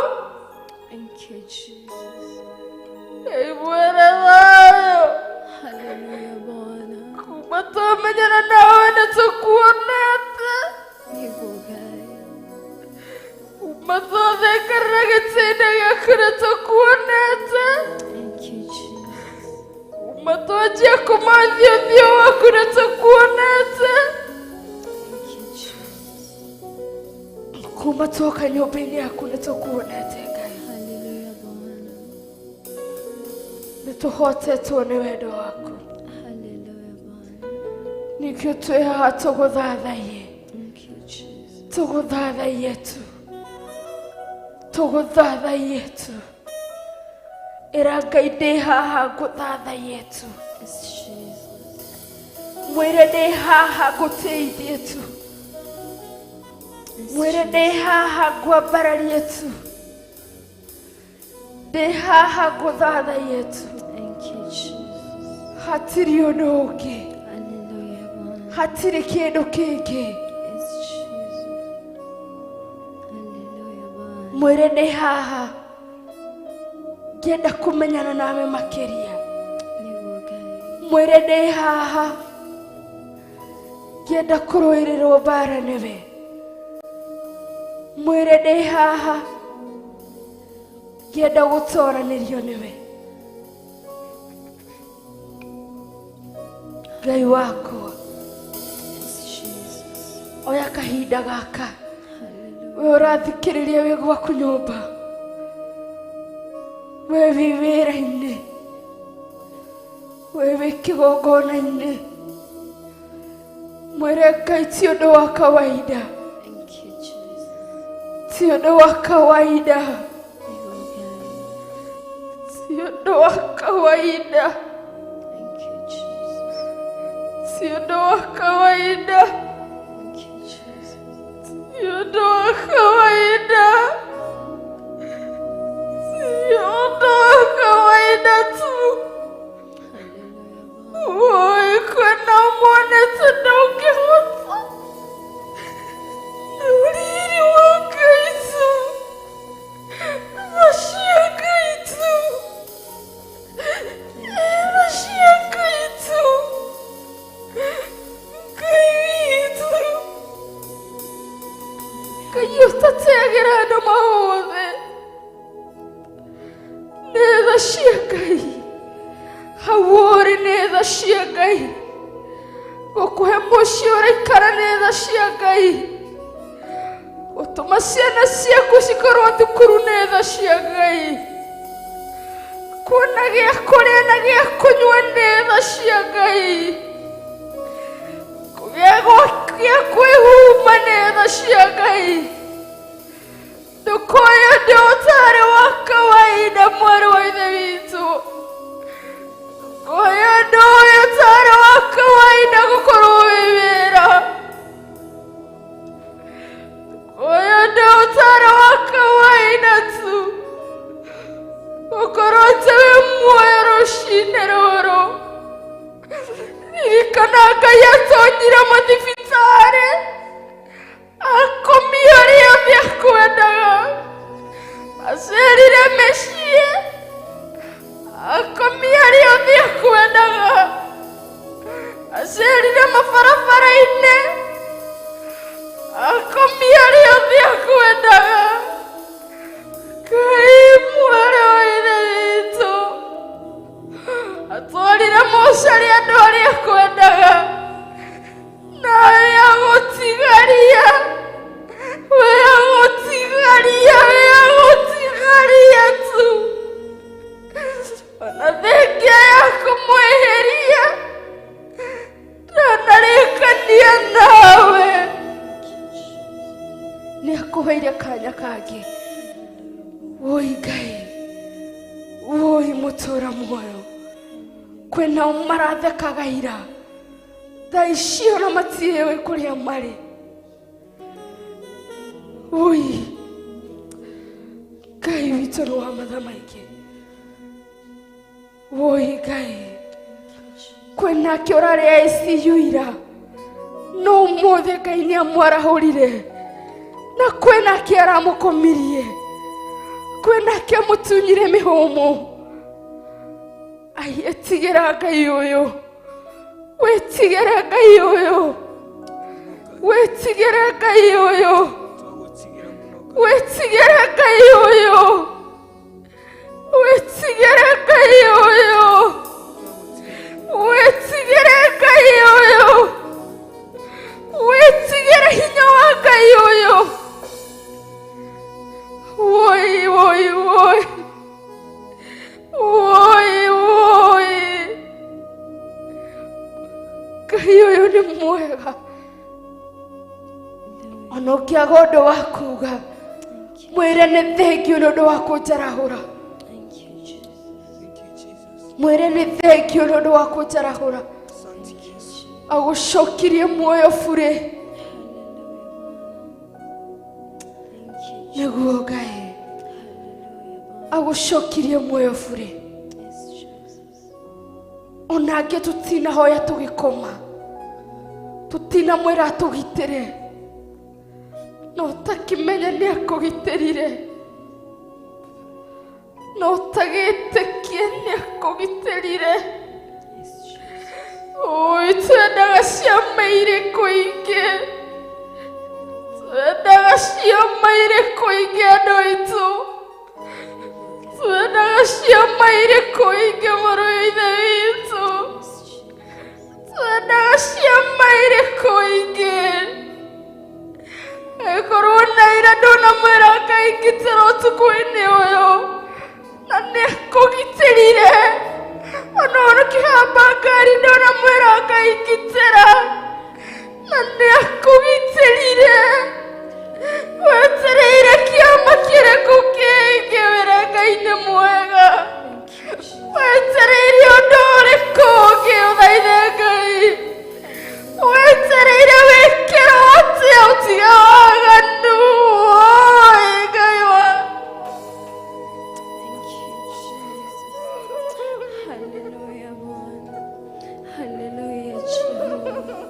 Ngai mwene thayo, kuma twamenyana nawe nitukuonete, kuma twathengerera giti-ini giaku nitukuonete, kuma twanjia kumathia ũthiũ waku nitukuonete, kuma twoka nyũmba-ini yaku nitukuonete. Ngai nituhotetwo nĩ wendo waku, nikĩo twĩ haha tũgũthathaiye, tũgũthathaiye tu, tũgũthathaiye tu. Ĩra Ngai ndĩ haha ngũthathaiye tu, mwĩre ndĩ haha ngũteithie tu, mwĩre ndĩ haha ngwambararie tu, ndĩ haha ngũthathaiye tu. Hatirĩ ũndũ ũngĩ, hatirĩ kĩndũ kĩngĩ. Mwĩre ndĩ haha ngĩenda kũmenyana nawe makĩria, mwĩre ndĩ haha ngĩenda kũrũĩrĩrwo mbara nĩwe, mwĩre ndĩ haha ngĩenda gũtooranĩrio nĩwe. Ngai wakwa, oya kahinda gaka we ũrathikĩrĩria wĩ gwaku nyũmba, we wĩ wĩra-inĩ, we wĩ kĩgongona-inĩ, mwĩre Ngai ti ũndũ wa kawaida, ti ũndũ wa kawaida, ti ũndũ wa kawaida, ti ũndũ wa kawaida, ti ũndũ wa kawaida, ti ũndũ wa kawaida tu. Oi, kwena mwonete ndũngĩhota, ũriri wa Ngai tu, tha cia Ngai tu, tha cia Ngai tu, Ngai witũ, Ngai ũtateagĩra andũ maũthĩ, nĩ tha cia Ngai, hau ũrĩ nĩ tha cia Ngai, gũkũhe mũciĩ ũraikara nĩ tha cia Ngai, gũtũma ciana ciaku cikorwo thukuru nĩ tha cia Ngai, kuona gĩa kũrĩa na gĩa kũnyua nĩ tha cia Ngai, gĩa kwĩhumba nĩ tha cia Ngai. Ndũkoya ũndũ ũtarĩ wa kawaida, mwarĩ wa Ithe witũ, ndũkoya ũndũ ũyũ ũtarĩ wa kawaida gũkorwo wĩ wĩra, ndũkoya ũndũ ũtarĩ wa kawaida tu gũkorwo atĩ wĩ muoyo rũcinĩ rũrũ. Ririkana Ngai atonyire mathibitarĩ, akomia ũrĩa othe akwendaga, acerire mĩciĩ, akomia riothe akwendaga acerire mabarabara-inĩ akomia riothe akwendaga Ngai mwere wa Ithe witũ atwarire mocarĩ andũ arĩa akwendaga nawe agũtigaria we agũtigaria tu ona thengia ya kũmweheria ndanarĩkania nawe nĩ akũheire kanya kangĩ woi Ngai woi mũtũra muoyo kwĩnao marathekaga ira thaa ici ona matiũĩ kũrĩa marĩ woi Ngai witũ nĩ wa matha maingĩ woi Ngai kwĩnake ũrarĩ ICU ira no ũmũthĩ Ngai nĩ amwarahũrire na kwĩnake aramũkomirie kwĩnake amũtunyire mĩhũmũ ai etigĩra Ngai ũyũ wetigĩre Ngai ũyũ wetigĩre Ngai ũyũ wetigĩre Ngai ũyũ wetigĩre Ngai ũyũ wetigĩre Ngai ũyũ wetigĩre hinya wa Ngai ũyũ woi woi woi woi woi Ngai ũyũ nĩ mwega ona ũkĩaga ũndũ wa kuuga mwĩre nĩ thengiũ nĩ ũndũ wa kũnjarahũra mwĩre nĩ thengiũ nĩ ũndũ wa kũnjarahũra agũcokirie muoyo burĩ nĩguo Ngai agũcokirie muoyo burĩ onangĩ tutinahoya tũgĩkoma tutinamwĩra tũgitĩre no ũtakĩmenya nĩ akũgitĩrire no ũtagĩtĩkie nĩ akũgitĩrire oi twendaga ciama irĩkũ ingĩ twendaga ciama irĩkũ ingĩ andũ aitũ twendaga ciama irĩkũ ingĩ mũrũ wa Ithe witũ twendaga ciama irĩkũ ingĩ ekorwo na ira ndũnamwĩra Ngai ngitĩra ũtukũ-inĩ ũyũ na nĩ akũgitĩrire ona ũkĩhamba ngari ndũnamwĩra Ngai ngitĩra na nĩ akũgitĩrire wetereire kĩama kĩrĩkũ kĩngĩ wĩre Ngai nĩ mwega wetereire ũndũ ũrĩkũ ũngĩ ũthaithe Ngai wetereire wĩkĩrwo atĩa ũtiga waganu oi Ngai wa Hallelujah, Bwana. Hallelujah, Jehova.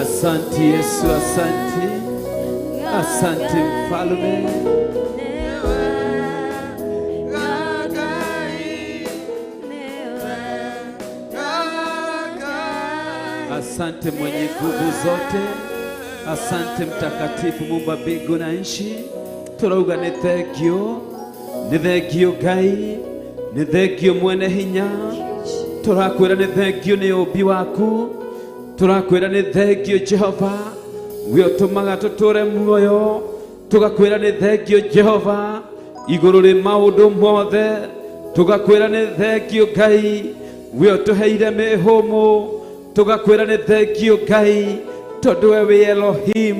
Asante Yesu, asante, asante Mfalme. Asante mwenye nguvu zote, asante mtakatifu, Muumba mbingu na nchi. Turauga ni thengio, ni thengio Ngai, ni thengio mwene hinya. Turakwira ni thengio ni ũmbi waku, turakwira ni thengio Jehova, we utumaga tuture muoyo. Tugakwira ni thengio Jehova, iguru ri maundu mothe. Tugakwira ni thengio Ngai, we utuheire mihumu. Tugakwira ni thengio Ngai, tondu wewe Elohim,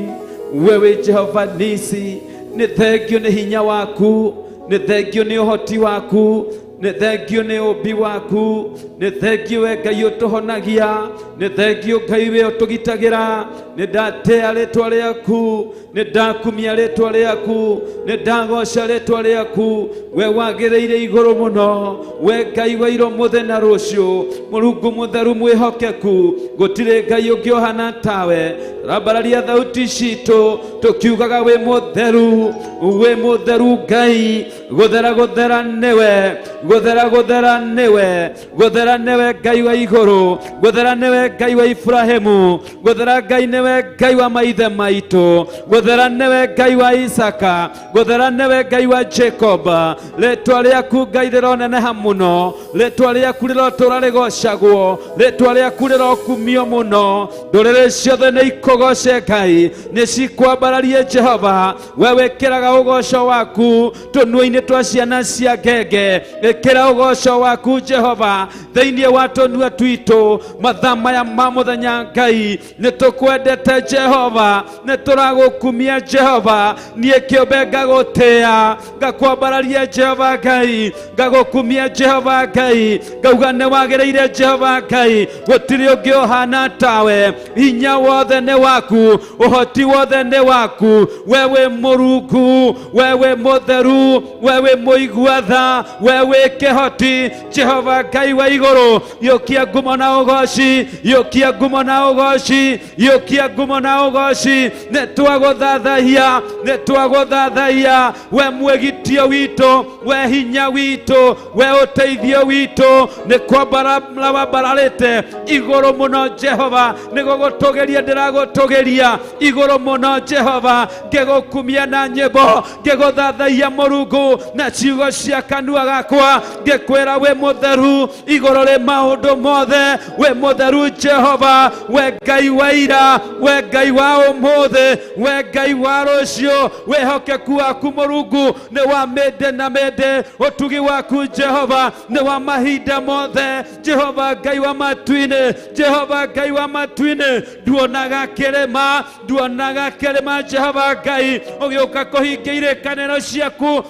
wewe Jehova Nisi. Ni thengio ni hinya waku, ni thengio ni uhoti waku, ni thengio ni ũmbi waku, ni thengio we Ngai utuhonagia, ni thengio Ngai we utugitagira. Ni ndatea rĩtwa rĩaku, ni ndakumia rĩtwa rĩaku, ni ndagoca rĩtwa rĩaku. We wagĩrĩire igũrũ mũno, we Ngai wa iro mũthenya na rũciũ, Mũrungu mũtheru mwĩhokeku, gũtirĩ Ngai ũngĩ ũhana tawe. Rambararia thauti citũ tukiugaga we mũtheru, we mũtheru Ngai. Gũthera gũthera niwe, gũthera gũthera niwe, gũthera niwe Ngai wa igũrũ, gũthera niwe Ngai wa Ibrahimu, gũthera Ngai niwe Ngai wa maithe maitũ, gũthera niwe Ngai wa Isaka, gũthera niwe Ngai wa Jacob. Rĩtwa rĩaku Ngai rĩroneneha mũno, rĩtwa rĩaku rĩrotũra rĩgocagwo, rĩtwa rĩaku rĩrokumio mũno. Ndũrĩrĩ ciothe nĩ ikũgoce Ngai, nĩ cikwambararie Jehova. We wĩkĩraga ũgoco waku tũnua-inĩ twa ciana cia ngenge, ĩkĩra ũgoco waku Jehova thĩinĩ wa tũnua twitũ. Mathaa maya ma mũthenya Ngai, nĩ tũkwendete Jehova, nĩ tũragũkumia Jehova. Niĩ kĩũmbe ngagũtĩĩa, ngakwambararia Jehova Ngai, ngagũkumia Jehova Ngai, ngauga nĩ wagĩrĩire Jehova Ngai, gũtirĩ ũngĩ ũhana tawe. Hinya wothe nĩ waku, ũhoti wothe nĩ waku. Wewe Mũrungu, wewe mũtheru, wewe mũigua-tha, wewe kĩhoti, Jehova Ngai wa igũrũ. Yũkia ngumo na ũgoci, yũkia ngumo na ũgoci, yũkia ngumo na ũgoci. Nĩ twagũthathaiya, nĩ twagũthathaiya. We mwĩgitio witũ, we hinya witũ, we ũteithio witũ. Nĩ kwambararĩte igũrũ mũno Jehova, nĩ gũgũtũgĩria ndĩragũtũgĩria igũrũ mũno Jehova. Ngĩgũkumia na nyĩmbo, ngĩgũthathaiya Mũrungu na ciugo cia kanua gakwa, ngĩkwĩra we mũtheru igũrũ rĩ maũndũ mothe. We mũtheru Jehova, we Ngai wa ira, we Ngai wa ũmũthĩ, we Ngai wa rũciũ. Wĩhokeku waku Mũrungu nĩ wa mĩndĩ na mĩndĩ, ũtugi waku Jehova nĩ wa mahinda mothe. Jehova Ngai wa matu-inĩ, Jehova Ngai wa matu-inĩ, nduonaga kĩrĩma, nduonaga kĩrĩma Jehova Ngai, ũgĩũka kũhingia irĩkanĩro ciaku.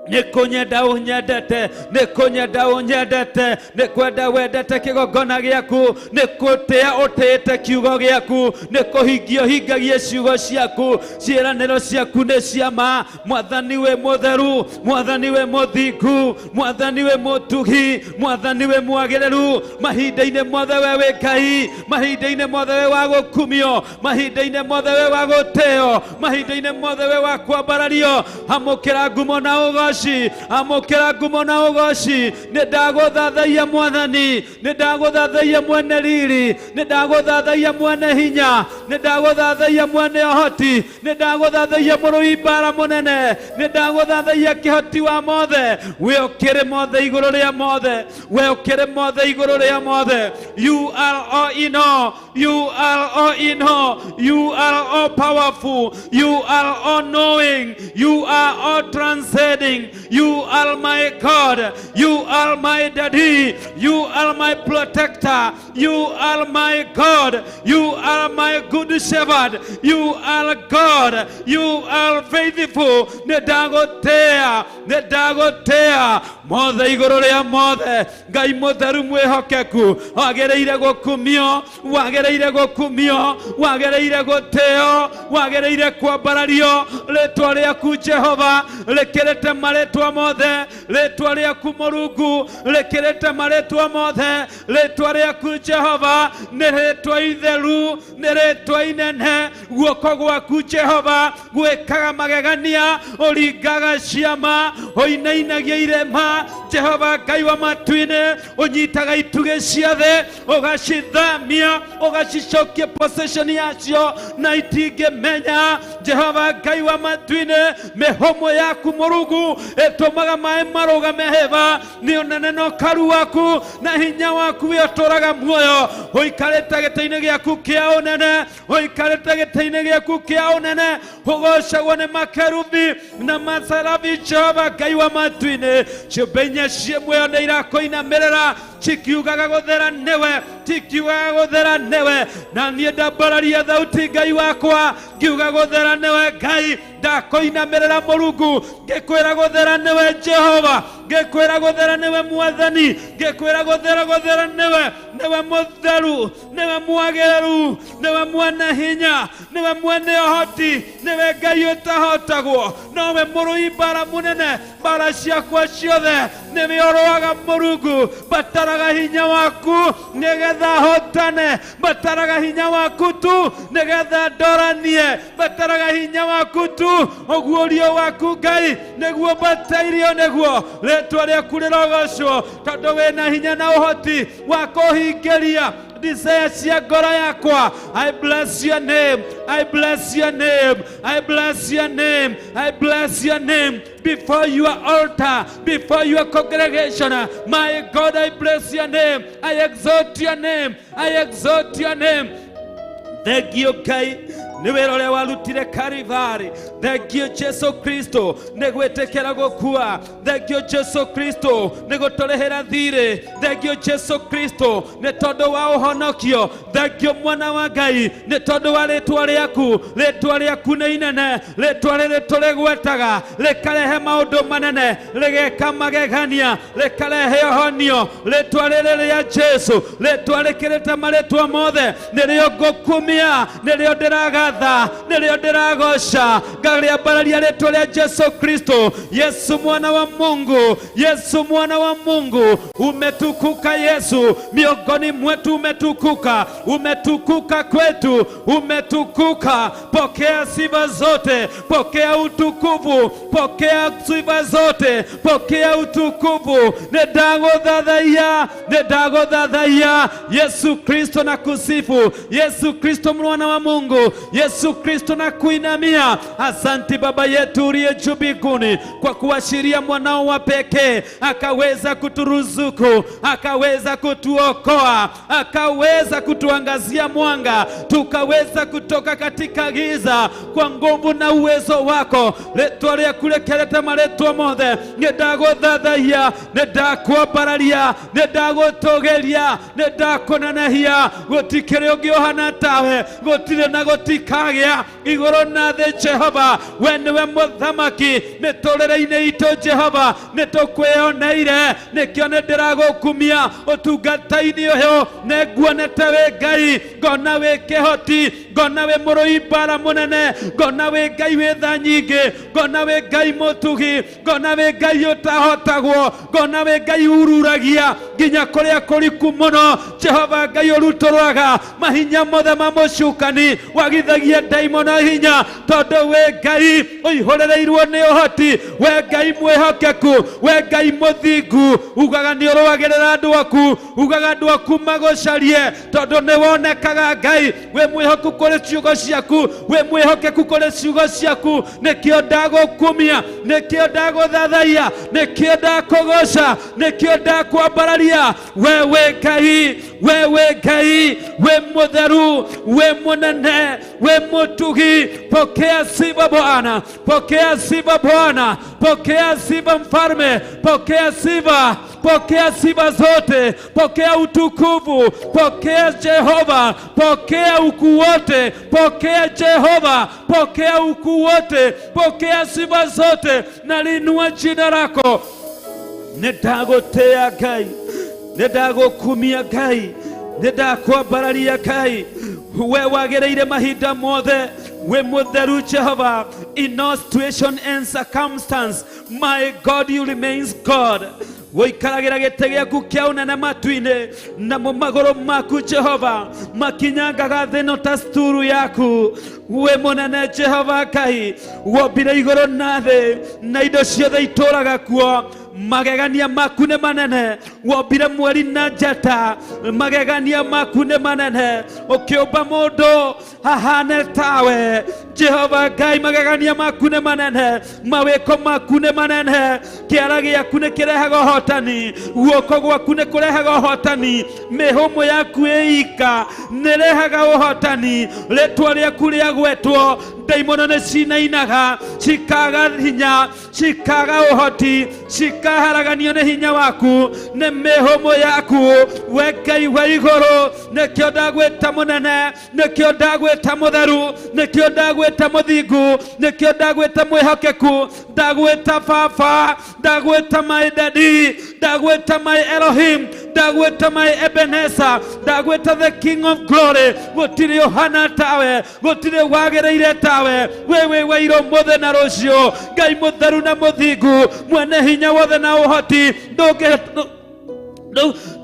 Nĩkũnyenda ũnyendete, nĩkũnyenda ũnyendete, nĩkwenda wendete kĩgongona gĩaku, nĩkũtĩa ũtĩĩte kiugo gĩaku, nĩkũhingio hingagie ciugo ciaku. Ciĩranĩro ciaku nĩ cia ma. Mwathani we mũtheru, Mwathani we mũthingu, Mwathani we mũtugi, Mwathani we mwagĩrĩru. Mahinda-inĩ mothe we wĩ Ngai, mahinda-inĩ mothe we wa gũkumio, mahinda-inĩ mothe we wa gũtĩo, mahinda-inĩ mothe we wa kwambarario. Amũkĩra ngumo na ũgoci ugoci, amukira ngumo na ugoci. Nindaguthathaiya Mwathani, nindaguthathaiya mwene riri, nindaguthathaiya mwene hinya, nindaguthathaiya mwene ohoti, nindaguthathaiya mũrũi mbara mũnene, nindaguthathaiya kĩhoti wa mothe. We ũkĩrĩ mothe igũrũ rĩa mothe, we ũkĩrĩ mothe igũrũ rĩa mothe. You are all in all, you are all in all, you are all powerful, you are all knowing, you are all transcending. You are my God, you are my daddy, you are my protector, you are my God, you are my good shepherd, you are God, you are faithful. Nĩndagũtĩĩa, nĩndagũtĩĩa mothe igũrũ rĩa mothe. Ngai mũtheru mwĩhokeku, wagĩrĩire gũkumio, wagĩrĩire gũkumio, wagĩrĩire gũtĩo, wagĩrĩire kwambarario. Rĩtwa rĩaku Jehova rĩkĩrĩte marĩtwa mothe, rĩtwa rĩaku Mũrungu rĩkĩrĩte marĩtwa mothe. Rĩtwa rĩaku Jehova nĩ rĩtwa itheru, nĩ rĩtwa inene. Guoko gwaku Jehova gwĩkaga magegania, ũringaga ciama, ũinainagia irema. Jehova Ngai wa matu-inĩ, ũnyitaga itugĩ ciothe, ũgacithamia, ũgacicokia possession yacio na itingĩmenya. Jehova Ngai wa matu-inĩ, mĩhũmũ yaku Mũrungu ĩtũmaga maĩ marũgame hĩba. Nĩ ũnene na ũkaru waku na hinya waku wĩtũraga muoyo. Ũikarĩte gĩtĩ-inĩ gĩaku kĩa ũnene, ũikarĩte gĩtĩ-inĩ gĩaku kĩa ũnene. Ũgocagwo nĩ makerubi na maserafi. Jehova Ngai wa matu-inĩ, ciũmbe inya cia muoyo nĩ irakũinamĩrĩra, cikiugaga gũthera nĩwe, cikiugaga gũthera nĩwe. Na niĩ ndambararia thauti Ngai wakwa, ngiuga gũthera nĩwe Ngai. Ndakũinamĩrĩra Mũrungu, ngĩkwĩra gũthera nĩwe Jehova, ngĩkwĩra gũthera nĩwe Mwathani, ngĩkwĩra gũthera nĩwe, nĩwe mũtheru, nĩwe mwagĩrĩru, nĩwe mwene hinya, nĩwe mwene ũhoti, nĩwe Ngai ũtahotagwo, nowe mũrũi mbara mũnene. Mbara ciakwa ciothe nĩwe ũrũaga Mũrungu. Mbataraga hinya waku nĩgetha hotane, mbataraga hinya waku tu nĩgetha ndoranie, mbataraga hinya waku tu, ũguũrio waku Ngai nĩguo mbatairio nĩguo. Rĩtwa rĩaku rĩrogocwo tondũ wĩna hinya na ũhoti wa kũhingĩria desire cia ngoro yakwa. I bless your name, I bless your name, I bless your name, I bless your name. Before your altar, before your congregation, my God, I bless your name, I exalt your name, I exalt your name. Thank you, Ngai, nĩ wĩra ũrĩa warutire Karivari. Thank you, Jesu Kristo, nĩ gwĩtĩkĩra gũkua. Thank you, Jesu Kristo, nĩ gũtũrĩhĩra thirĩ. Thank you, Jesu Kristo, nĩ tondũ wa ũhonokio. Thank you, mwana wa Ngai, nĩ tondũ wa rĩtwa rĩaku. Rĩtwa rĩaku nĩ inene, rĩtwa rĩrĩ tũrĩgwetaga rĩkarehe maũndũ manene, rĩgeka magegania, rĩkarehe ũhonio. Rĩtwa rĩrĩ rĩa Jesu, rĩtwa rĩkĩrĩte marĩtwa mothe, nĩrĩo ngũkumia, nĩrĩo ndĩragatha, nĩrĩo ndĩragoca. Ngariambararia rĩtwa rĩa Jesu Kristo. Yesu mwana wa Mungu, Yesu mwana wa Mungu, umetukuka Yesu, miongoni mwetu umetukuka, umetukuka kwetu, umetukuka. Pokea sifa zote, pokea utukufu, pokea sifa zote, pokea utukufu. Nĩndagũthathaiya, nĩndagũthathaiya Yesu Kristo na kusifu. Yesu Kristo mwana wa Mungu, Yesu Kristo na kuinamia. Asante Baba yetu uliye juu mbinguni kwa kuashiria mwanao wa pekee akaweza kuturuzuku, akaweza kutuokoa, akaweza kutuangazia mwanga, tukaweza kutoka katika giza kwa nguvu na uwezo wako. Rĩtwa rĩaku rĩkĩrĩte marĩtwa mothe. Nĩndagũthathaiya, nĩndakwambararia, nĩndagũtũgĩria, nĩndakũnenehia. Gũtikĩrĩ ũngĩ ũhana tawe, gũtirĩ na gũtikagĩa igũrũ na thĩ. Jehova, we niwe mũthamaki mĩtũrĩre-inĩ itũ. Jehova, nĩtũkwĩoneire, nĩkĩo nĩndĩragũkumia ũtungata-inĩ ũyũ. Nĩnguonete wĩ Ngai, ngona wĩ kĩhoti, ngona we mũrũi mbara mũnene, ngona we Ngai wĩ tha nyingĩ, ngona we Ngai mũtugi, ngona we Ngai ũtahotagwo, ngona we Ngai ururagia nginya kũrĩa kũriku mũno. Jehova Ngai ũrutũrwaga mahinya mothe ma mũcukani, wagithagia ndaimono hinya, tondũ we Ngai ũihũrĩrĩirwo nĩ ũhoti, we Ngai mwĩhokeku, we Ngai mũthingu, ugaga nĩ ũrũagĩrĩra andũ aku, ugaga andũ aku magũcarie, tondũ nĩ wonekaga Ngai we mwĩhoku kũrĩ ciugo ciaku, we mwĩhokeku kũrĩ ciugo ciaku. Nĩkĩo ndagũkumia, nĩkĩo ndagũthathaiya, nĩkĩo ndakũgoca, nĩkĩo ndakwambararia. Wewe Ngai, wewe Ngai, we mũtheru, we mũnene, we mũtugi, pokea sifa Bwana, pokea sifa Bwana, pokea sifa Mfalme, pokea sifa, pokea sifa zote, pokea utukufu, pokea Jehova, pokea ukuu wote, pokea Jehova, pokea ukuu wote, pokea sifa zote. Nalinua jina lako, nĩndagũtĩĩa Ngai, nĩndagũkumia Ngai, nĩndakwambararia Ngai. We wagĩrĩire mahinda mothe, we mũtheru Jehova, in all situation and circumstance. My God, you remains God. Woikaragira gĩtĩ gĩaku kĩa ũnene matu-inĩ, namo magũrũ maku Jehova makinyangaga thĩ ĩno ta sturu yaku. We mũnene Jehova Ngai, wombire igũrũ na thĩ na indo ciothe itũũraga kuo. Magegania maku nĩ manene, wombire mweri na njata, magegania maku nĩ manene, ũkĩũmba mũndũ ahane tawe. Jehova Ngai, magegania maku nĩ manene, mawĩko maku nĩ manene, kĩara gĩaku nĩ kĩrehaga ũhotani, guoko gwaku nĩ kũrehaga ũhotani, mĩhũmũ yaku ĩika nĩrehaga ũhotani, rĩtwa rĩaku rĩagwetwo ndaimono nĩ cinainaga, cikaga hinya, cikaga ũhoti, cikaharaganio nĩ hinya waku, nĩ mĩhũmũ yaku. We Ngai wa igũrũ, nĩkĩo ndagwĩta mũnene, nĩkĩo ndagwĩta mũtheru, nĩkĩo ndagwĩta mũthingu, nĩkĩo ndagwĩta mwĩhokeku, ndagwĩta Baba, ndagwĩta my daddy, ndagwĩta my Elohim, ndagwĩta my Ebenezer, ndagwĩta the King of Glory. Gũtirĩ ũhana tawe, gũtirĩ wagĩrĩire tawe, wewe wairwo mũthĩ na rũciũ, Ngai mũtheru na mũthingu, mwene hinya wothe na ũhoti,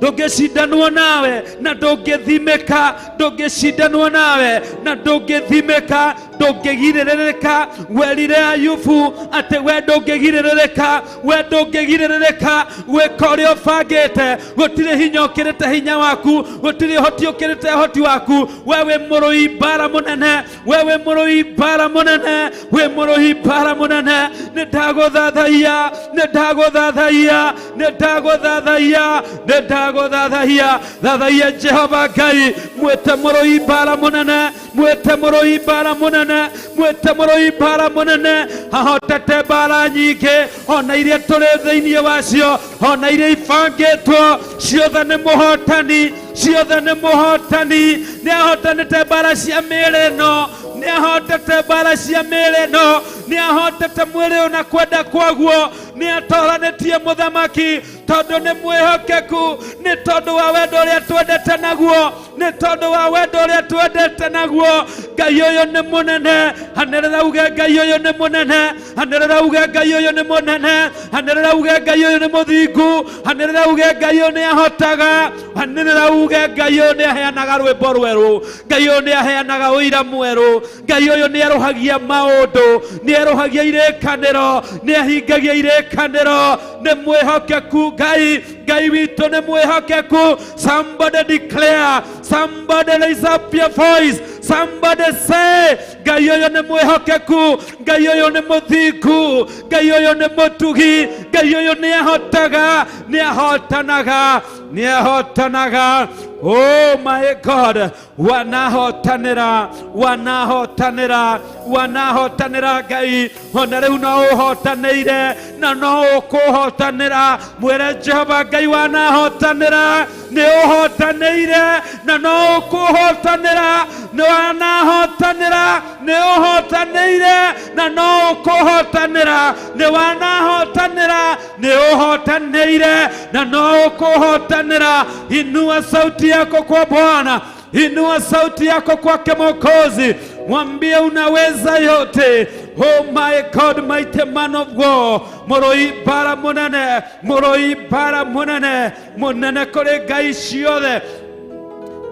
ndũngĩcindanwo nawe na ndũngĩthimĩka, ndũngĩcindanwo nawe na ndũngĩthimĩka, ndũngĩgirĩrĩrĩka. Werire Ayubu atĩ we ndũngĩgirĩrĩrĩka, we ndũngĩgirĩrĩrĩka gwĩka ũrĩa ũbangĩte. Gũtirĩ hinya ũkĩrĩte hinya waku, gũtirĩ ũhoti ũkĩrĩte ũhoti waku. Wewe mũrũi mbara mũnene, wewe mũrũi mbara mũnene, we mũrũi mbara mũnene. Nĩndagũthathaiya, nĩndagũthathaiya, nĩndagũthathaiya, nĩndagũthathaiya. Thathaia Jehova Ngai, mwĩte mũrũi mbara mũnene, mwĩte mũrũi mbara mũnene, mwĩte mũrũi mbara mũnene. Ahotete mbara nyingĩ, ona iria tũrĩ thĩinĩ wacio, ona iria ibangĩtwo, ciothe nĩ mũhotani, ciothe nĩ mũhotani. Nĩahotanĩte mbara cia mĩĩrĩ ĩno, nĩahotete mbara cia mĩĩrĩ ĩno, nĩahotete mwĩrĩ ũna kwenda kwaguo, nĩatoranĩtie mũthamaki, tondũ nĩ mwĩhokeku, nĩ tondũ wa wendo ũrĩa twendete naguo, nĩ tondũ wa wendo ũrĩa twendete naguo. Ngai ũyũ nĩ mũnene, anĩrĩra uge Ngai ũyũ nĩ mũnene, anĩrĩra uge Ngai ũyũ nĩ mũnene, anĩrĩra uge Ngai ũyũ nĩ mũthingu, anĩrĩra uge Ngai ũyũ nĩ ahotaga, anĩrĩra uge Ngai ũyũ nĩ aheanaga rwĩmbo rwerũ, Ngai ũyũ nĩ aheanaga ũira mwerũ, Ngai ũyũ nĩ arũhagia maũndũ, nĩ arũhagia irĩkanĩro, nĩ ahingagia irĩkanĩro, nĩ mwĩhokeku Ngai. Ngai witũ nĩ mwĩhokeku. Somebody declare, somebody raise up your voice, somebody say, Ngai ũyũ nĩ mwĩhokeku, Ngai ũyũ nĩ mũthingu, Ngai ũyũ nĩ mũtugi, Ngai ũyũ nĩ ahotaga, nĩ ahotanaga, nĩ ahotanaga. Oh my God, wanahotanĩra, wanahotanĩra, wanahotanĩra Ngai. Ona rĩu no ũhotanĩire na no ũkũhotanĩra. Mwĩre Jehova Ngai wanahotanĩra, nĩ ũhotanĩire na no ũkũhotanĩra, nĩ wanahotanĩra, nĩ ũhotanĩire na no ũkũhotanĩra, nĩ wanahotanĩra, nĩ ũhotanĩire na no ũkũhotanĩra. Inua sauti yako kwa Bwana, Inua sauti yako kwake Mwokozi, mwambie unaweza yote. Oh my God, mighty man of war, moroi bara munene, moroi bara munene, munene kore Ngai ciothe.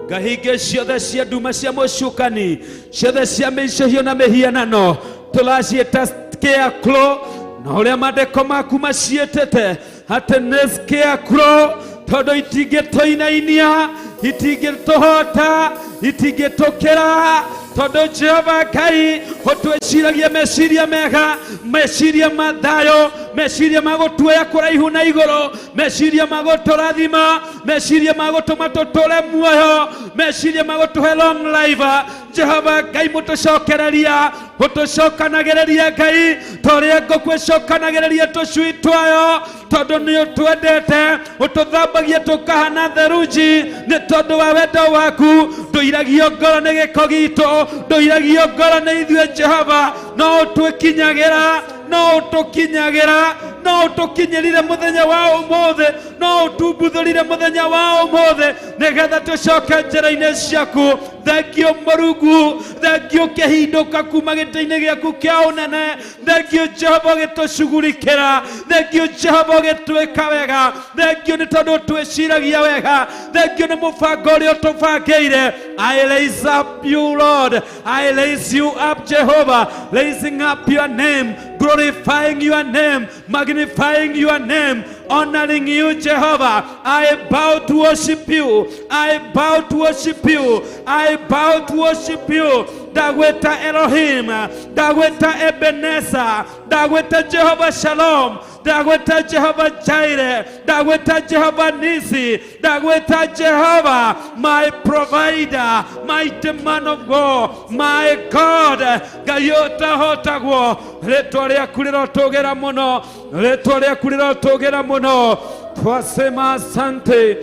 Gahige ciothe cia nduma cia mũcukani, ciothe cia mĩicũhio na mĩhianano, tũraciĩta scarecrow, na ũrĩa maandĩko maku maciĩtĩte atĩ nĩ scarecrow, tondũ itingĩtũinainia, itingĩtũhota, itingĩtũkĩra, tondũ Jehova Ngai ũtwĩciragia meciria mega, meciria ma thayũ, meciria ma gũtuoya kũraihu na igũrũ, meciria ma gũtũrathima, meciria ma gũtũma tũtũre muoyo, meciria ma gũtũhe long life. Jehova Ngai mũtũcokereria, ũtũcokanagĩrĩria Ngai torĩa ngũkũ ĩcokanagĩrĩria tũcui twayo, tondũ nĩ ũtwendete, ũtũthambagia tũkahana theruji, nĩ tondũ wa wendo waku. Ndũiragio ngoro nĩ gĩko gitũ, ndũiragio ngoro nĩ ithuĩ Jehova, no ũtwĩkinyagĩra, no ũtũkinyagĩra, no ũtũkinyĩrire mũthenya wa ũmũthĩ, no ũtumbuthũrire mũthenya wa ũmũthĩ, nĩgetha tũcoke njĩra-inĩ ciaku. Thengio Mũrungu, thengio kĩhindũka kuma gĩtĩ-inĩ gĩaku kĩa ũnene, thengio Jehova ũgĩtũcugurikĩra, thengio Jehova ũgĩtwĩka wega, thengio nĩ tondũ ũtwĩciragia wega, thengio nĩ mũbango ũrĩa ũtũbangĩire. I raise up you Lord, I raise you up Jehovah, raising up your name, glorifying your name, magnifying your name, honoring you Jehovah. I bow to worship you, I bow to worship you, I bow to worship you. Dagweta Elohim, Dagweta Ebenezer, Dagweta Jehovah Shalom, Dagweta Jehovah Jireh, Dagweta Jehovah Nisi, Dagweta Jehovah, my provider, mighty man of God, my God. Gayota hotagwo, rĩtwa rĩaku rĩrotũgĩra mũno, rĩtwa rĩaku rĩrotũgĩra mũno. Twasema asante,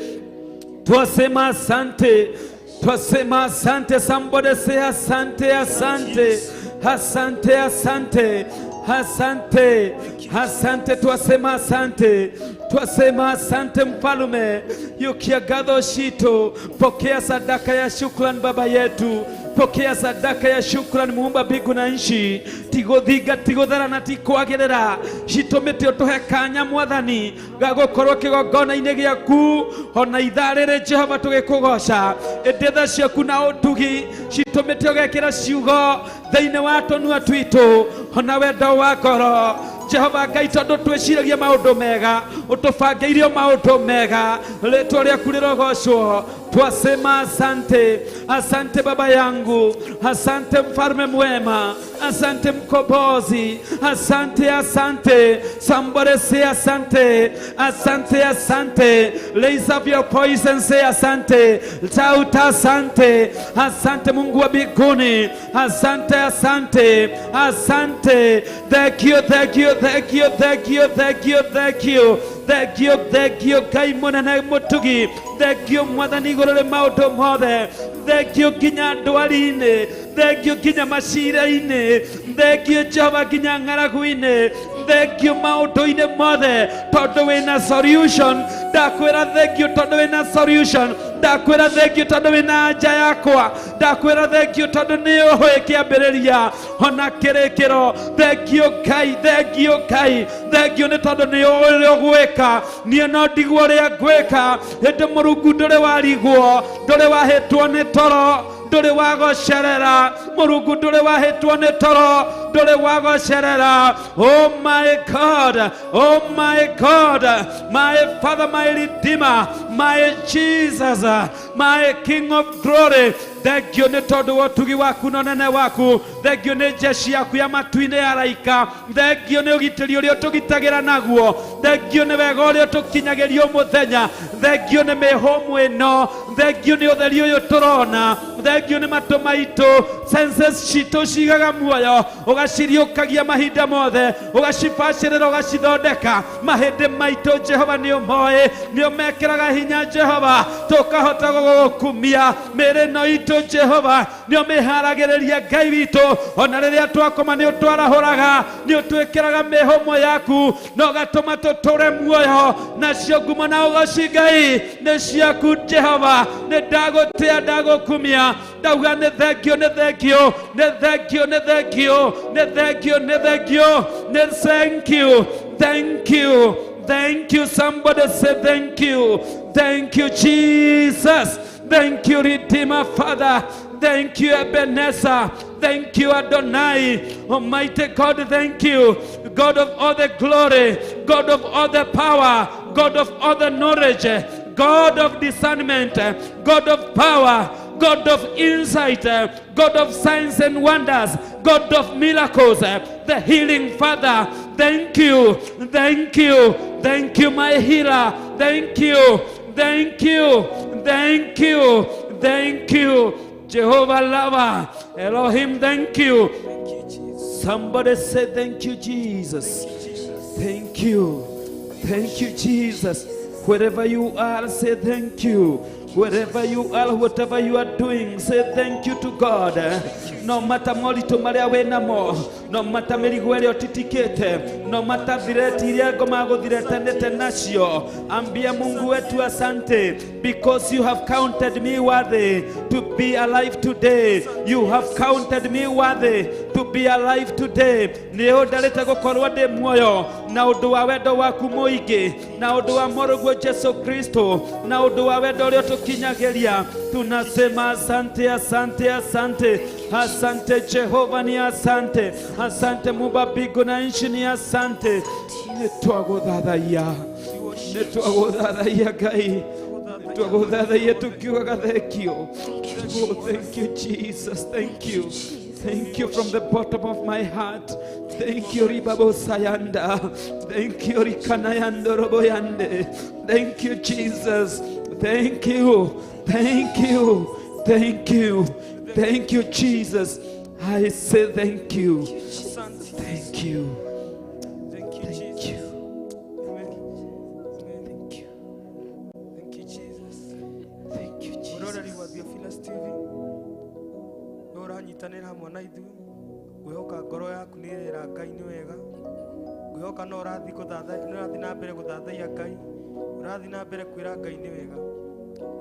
twasema asante, twasema asante. Somebody say asante, asante, asante, asante, asante, asante. Twasema asante, twasema asante Mfalume. Yukiagadho shito, pokea sadaka ya shukrani Baba yetu, pokea sadaka ya shukrani Muumba mbingu na nchi. Tigothiga tigothera na tikwagĩrĩra, citumĩte ũtũhe kanya Mwathani gagũkorwo kĩgongona-inĩ gĩaku, ona ithaa rĩrĩ Jehova tũgĩkũgoca. Ĩndĩ tha ciaku na ũtugi citumĩte ũgekĩra ciugo thĩinĩ wa tũnua twitũ, ona wendo wa ngoro. Jehova Ngai tondũ twĩciragia maũndũ mega, ũtũbangĩire maũndũ mega, rĩtwa rĩaku rĩrogocwo. Twasema asante, asante Baba yangu, asante Mfalme mwema, asante Mkombozi, asante, asante. Somebody say asante, asante, asante. Raise up your voice and say asante. Tauta asante, asante Mungu wa mbinguni, asante, asante, asante. Thank you, thank you, thank you, thank you, thank you, thank you. Thank you, thank you, Ngai mũnene mũtugi. Thank you Mwathani igũrũ rĩ maũndũ mothe. Thank you nginya ndwari-inĩ, thank you nginya macira-inĩ, thank you Jehova nginya ng'aragu-inĩ, thank you maũndũ-inĩ mothe, tondũ wĩna solution. Ndakwĩra thank you tondũ wĩna solution, ndakwĩra thank you tondũ wĩna anja yakwa, ndakwĩra thank you tondũ nĩ ũĩ kĩambĩrĩria ona kĩrĩkĩro. Thank you Ngai, thank you Ngai, thank you nĩ tondũ nĩ ũĩ ũrĩa ũgwĩka, niĩ no ndigwo ũrĩa ngwĩka. Hĩndĩ Mũrungu ndũrĩ warigwo, ndũrĩ wahĩtwo nĩ toro, ndũrĩ wagocerera. Mũrungu ndũrĩ wahĩtwo nĩ toro, ndũrĩ wagocerera. Oh my God, oh my God, my Father, my Redeemer, my Jesus, my King of glory. Thank you nĩ tondũ wa ũtugi waku na ũnene waku. Thank you nĩ njeci yaku ya matu-inĩ ya araika. Thank you nĩ ũgitĩri ũrĩa ũtũgitagĩra naguo. Thank you nĩ wega ũrĩa ũtũkinyagĩria mũthenya. Thank you nĩ mĩhũmũ ĩno. Thank you nĩ ũtheri ũyũ tũrona. thengio nĩ matũ maitũ senses citũ cigaga muoyo ũgaciriũkagia mahinda mothe ũgacibacĩrĩra ũgacithondeka mahĩndĩ maitũ Jehova nĩ ũmoĩ nĩ ũmekĩraga hinya Jehova tũkahota gũgũkumia mĩĩrĩ ĩno itũ Jehova nĩ ũmĩharagĩrĩria Ngai witũ ona rĩrĩa twakoma nĩ ũtwarahũraga nĩ ũtwĩkĩraga mĩhũmũ yaku na ũgatũma tũtũre muoyo nacio ngumo na ũgooci Ngai nĩ ciaku Jehova nĩ ndagũtĩa ndagũkumia ndauga nĩ thengio nĩ thengio nĩ thengio nĩ thengio nĩ thengio nĩ thengio nĩ thank you thank you thank you somebody say thank you Jesus thank you Redeemer Father thank you Ebenezer thank you Adonai Almighty God thank you God of all the glory God of all the power God of all the knowledge God of discernment God of power God of insight, God of signs and wonders, God of miracles, the healing Father. Thank you, thank you, thank you, my healer. Thank you, thank you, thank you, thank you, Jehovah lover, Elohim. Thank you. Somebody say thank you, Jesus. Thank you, Jesus. Wherever you are, say thank you. Wherever you are, whatever you are doing, say thank you to God. No matter morito maria we namo, no matter merigo ĩrĩa ũtitikĩte, no matter thireti iria ngoma gũthiretanĩte nacio, ambia Mungu wetu asante, because you have counted me worthy to be alive today. You have counted me worthy to be alive today. Nĩ ũndarĩte gũkorwo ndĩ muoyo na ũndũ wa wendo waku mũingĩ, na ũndũ wa mũrũguo Jesu Kristo, na ũndũ wa wendo ũrĩa ũtũkinyagĩria. Tunasema asante, asante, asante. Asante Jehova ni asante. Asante Muumba mbingu na nchi ni asante. Nĩtwagũthathaiya Ngai. Nĩtwagũthathaiya tukiugaga thengio. Oh, thank you Jesus. Thank you. Thank you from the bottom of my heart. Thank you Ribabo Sayanda. Thank you Rikanayando Roboyande. Thank you Jesus. Thank you. Thank you. Thank you. Thank you Jesus. I say thank you. Thank you. Thank you, Jesus. Amen. Thank you. Thank you, Jesus. Thank you Jesus. Urorari wa Theophilus TV. Uranyitanira hamwe na ithuĩ. Ngwĩhoka ngoro yaku nĩ ĩrera Ngai nĩ wega. Ngwĩhoka no ũrathiĩ na mbere gũthathaiya Ngai. Ũrathiĩ na mbere kwĩra Ngai nĩ wega.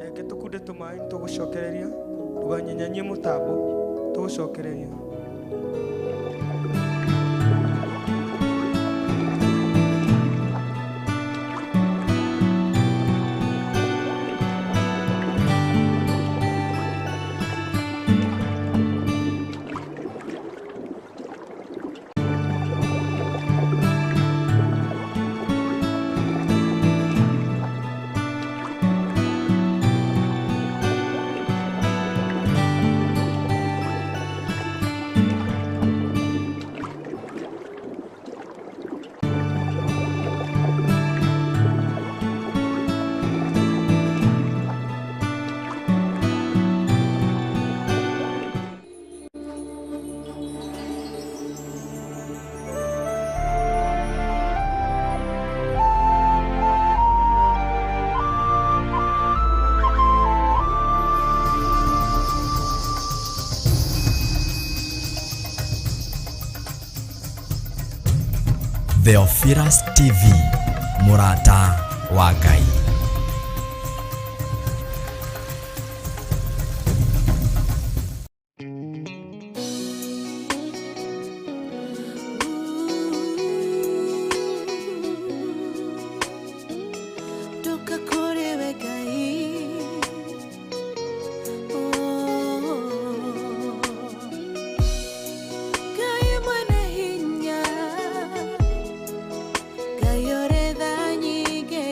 Reke tũkunde tũmaĩ tũgũcokereria. Ndũganyenyanyie mũtambo tũgũcokereria. Theophilus TV, MURATA wa Ngai. Yoreda nyige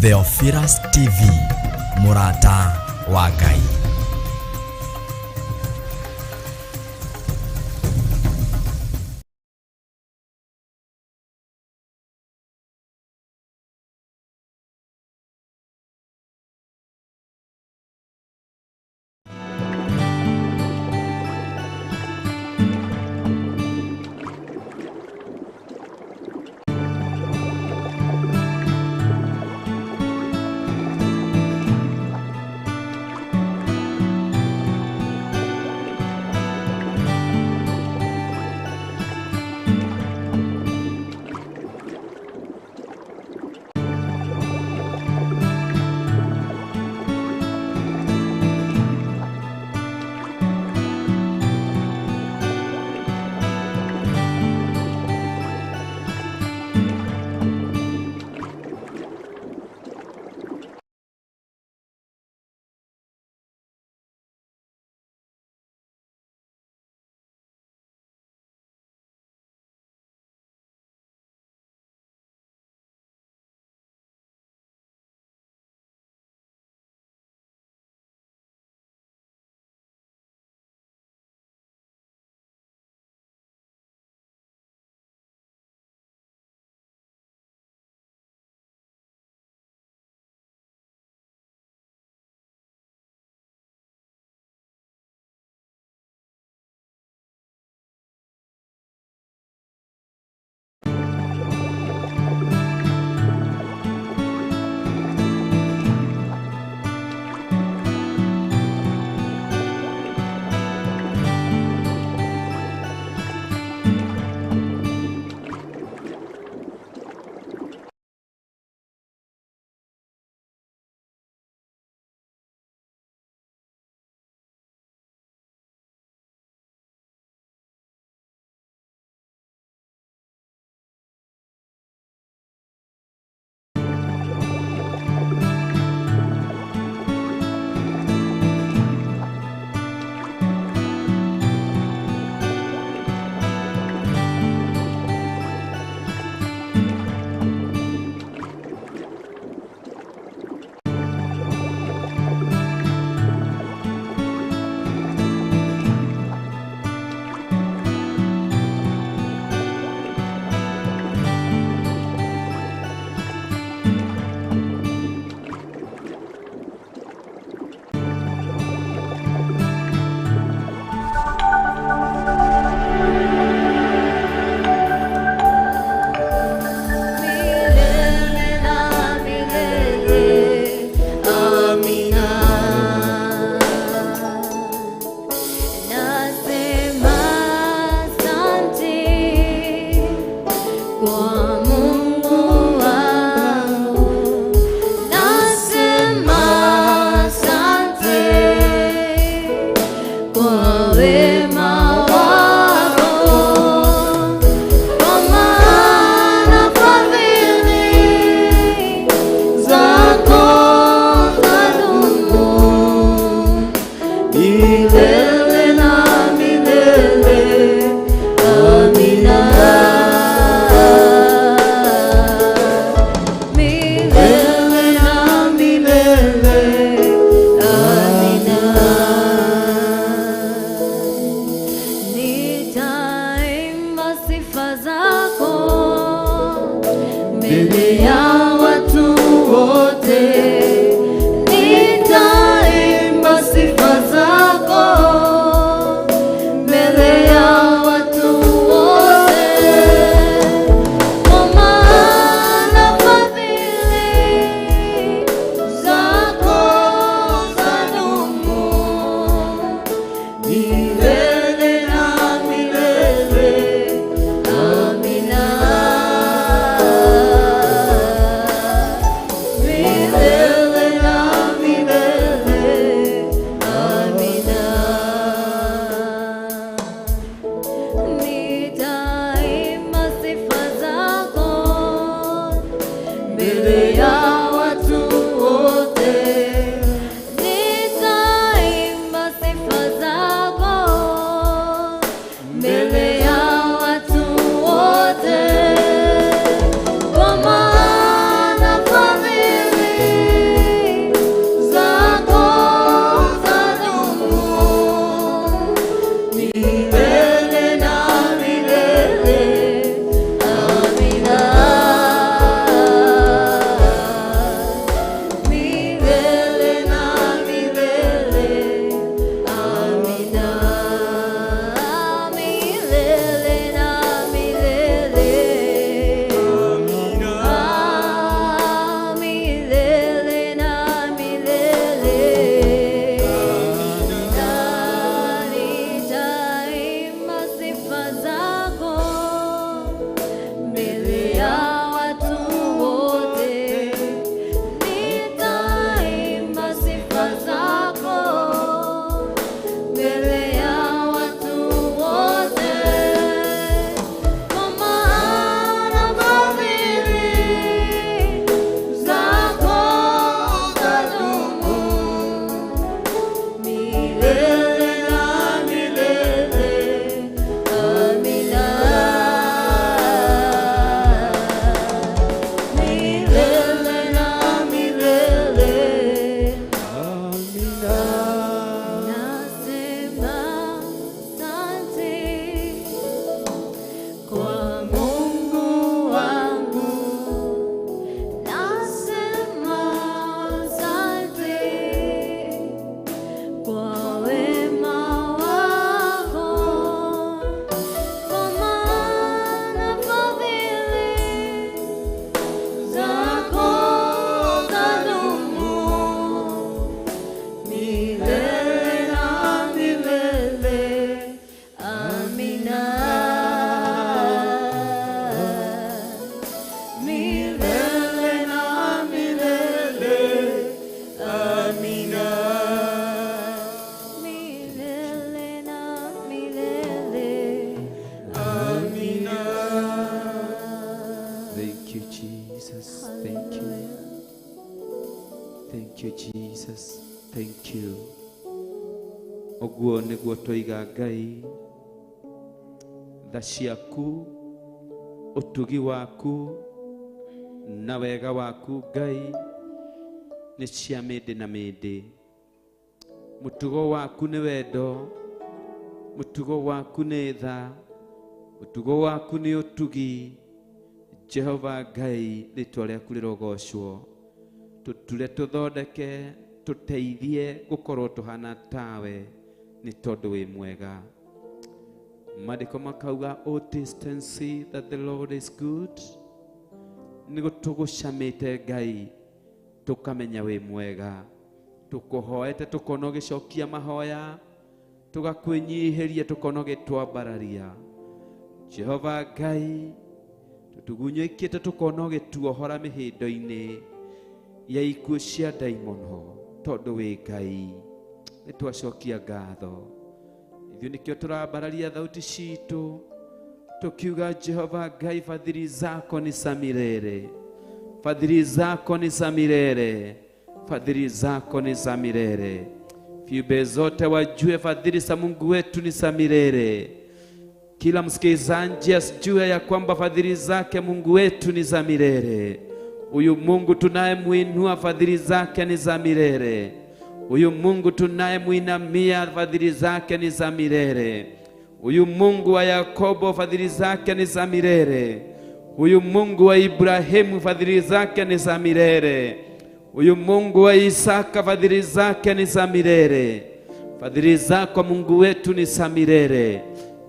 Theophilus TV, MURATA wa Ngai. milele na milele. Amina. Milele na milele. Amina. Milele na milele. Amina. Thank you, Jesus. Thank you. Thank you, Jesus. Thank you. Oguo niguo twiga Ngai tha ciaku, utugi waku na wega waku Ngai ni cia mĩndĩ na mĩndĩ. Mutugo waku ni wendo, mutugo waku ni tha, mutugo waku ni utugi. Jehova Ngai rĩtwa rĩaku rĩrogocwo. Tutule tuthondeke, tuteithie gukorwo tuhana tawe ni tondu wi mwega. Maandĩko makauga, oh taste and see that the Lord is good. Nĩguo tũgũcamĩte Ngai tukamenya wi mwega. Tukuhoete tukona ũgĩcokia mahoya, tugakwĩnyihĩria tukona ũgĩtwambararia. Jehova Ngai, tutugunyũikĩte tukona ũgĩtuohora mĩhĩndo-inĩ ya ikuũ cia ndaimono tondu wi Ngai. Nĩtwacokia ngatho. Ithuĩ nĩkĩo tũrambararia thauti citũ tukiuga, Jehova Ngai, fadhili zako ni za milele, fadhili zako ni za milele, fadhili zako ni za milele. Viumbe zote wajue fadhili za Mungu wetu ni za milele. Kila msikilizaji asijue ya kwamba fadhili zake Mungu wetu ni za milele. Huyu Mungu tunayemuinua fadhili zake ni za milele. Huyu Mungu tunayemuinamia fadhili zake ni za milele. Huyu Mungu wa Yakobo fadhili zake ni za milele. Huyu Mungu wa Ibrahimu fadhili zake ni za milele. Huyu Mungu wa Isaka fadhili zake ni za milele. Fadhili zako Mungu wetu ni za milele.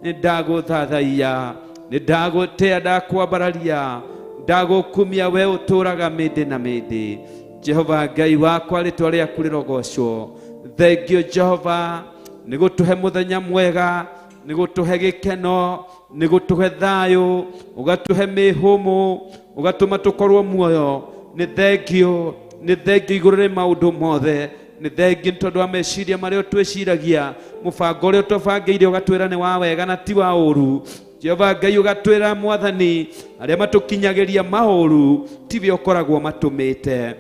Nĩndagũthathaiya, nĩndagũtĩa, ndakwambararia, ndagũkumia we ũtũũraga mĩndĩ na mĩndĩ. Jehova Ngai wakwa rĩtwa rĩaku rĩrogocwo. Thengio Jehova nĩgũtũhe mũthenya mwega, nĩgũtũhe gĩkeno, nĩgũtũhe thayũ, ũgatũhe mĩhũmũ, ũgatũma tũkorwo muoyo. Nĩ thengio igũrũ rĩ maũndũ mothe. Nĩ thengio tondũ wa meciria marĩa twĩciragia, mũbango ũrĩa tũbangĩire ũgatwĩra nĩ wa wega na ti wa ũru. Jehova Ngai ũgatwĩra Mwathani, arĩa matũkinyagĩria maũru tiwe ũkoragwo matũmĩte.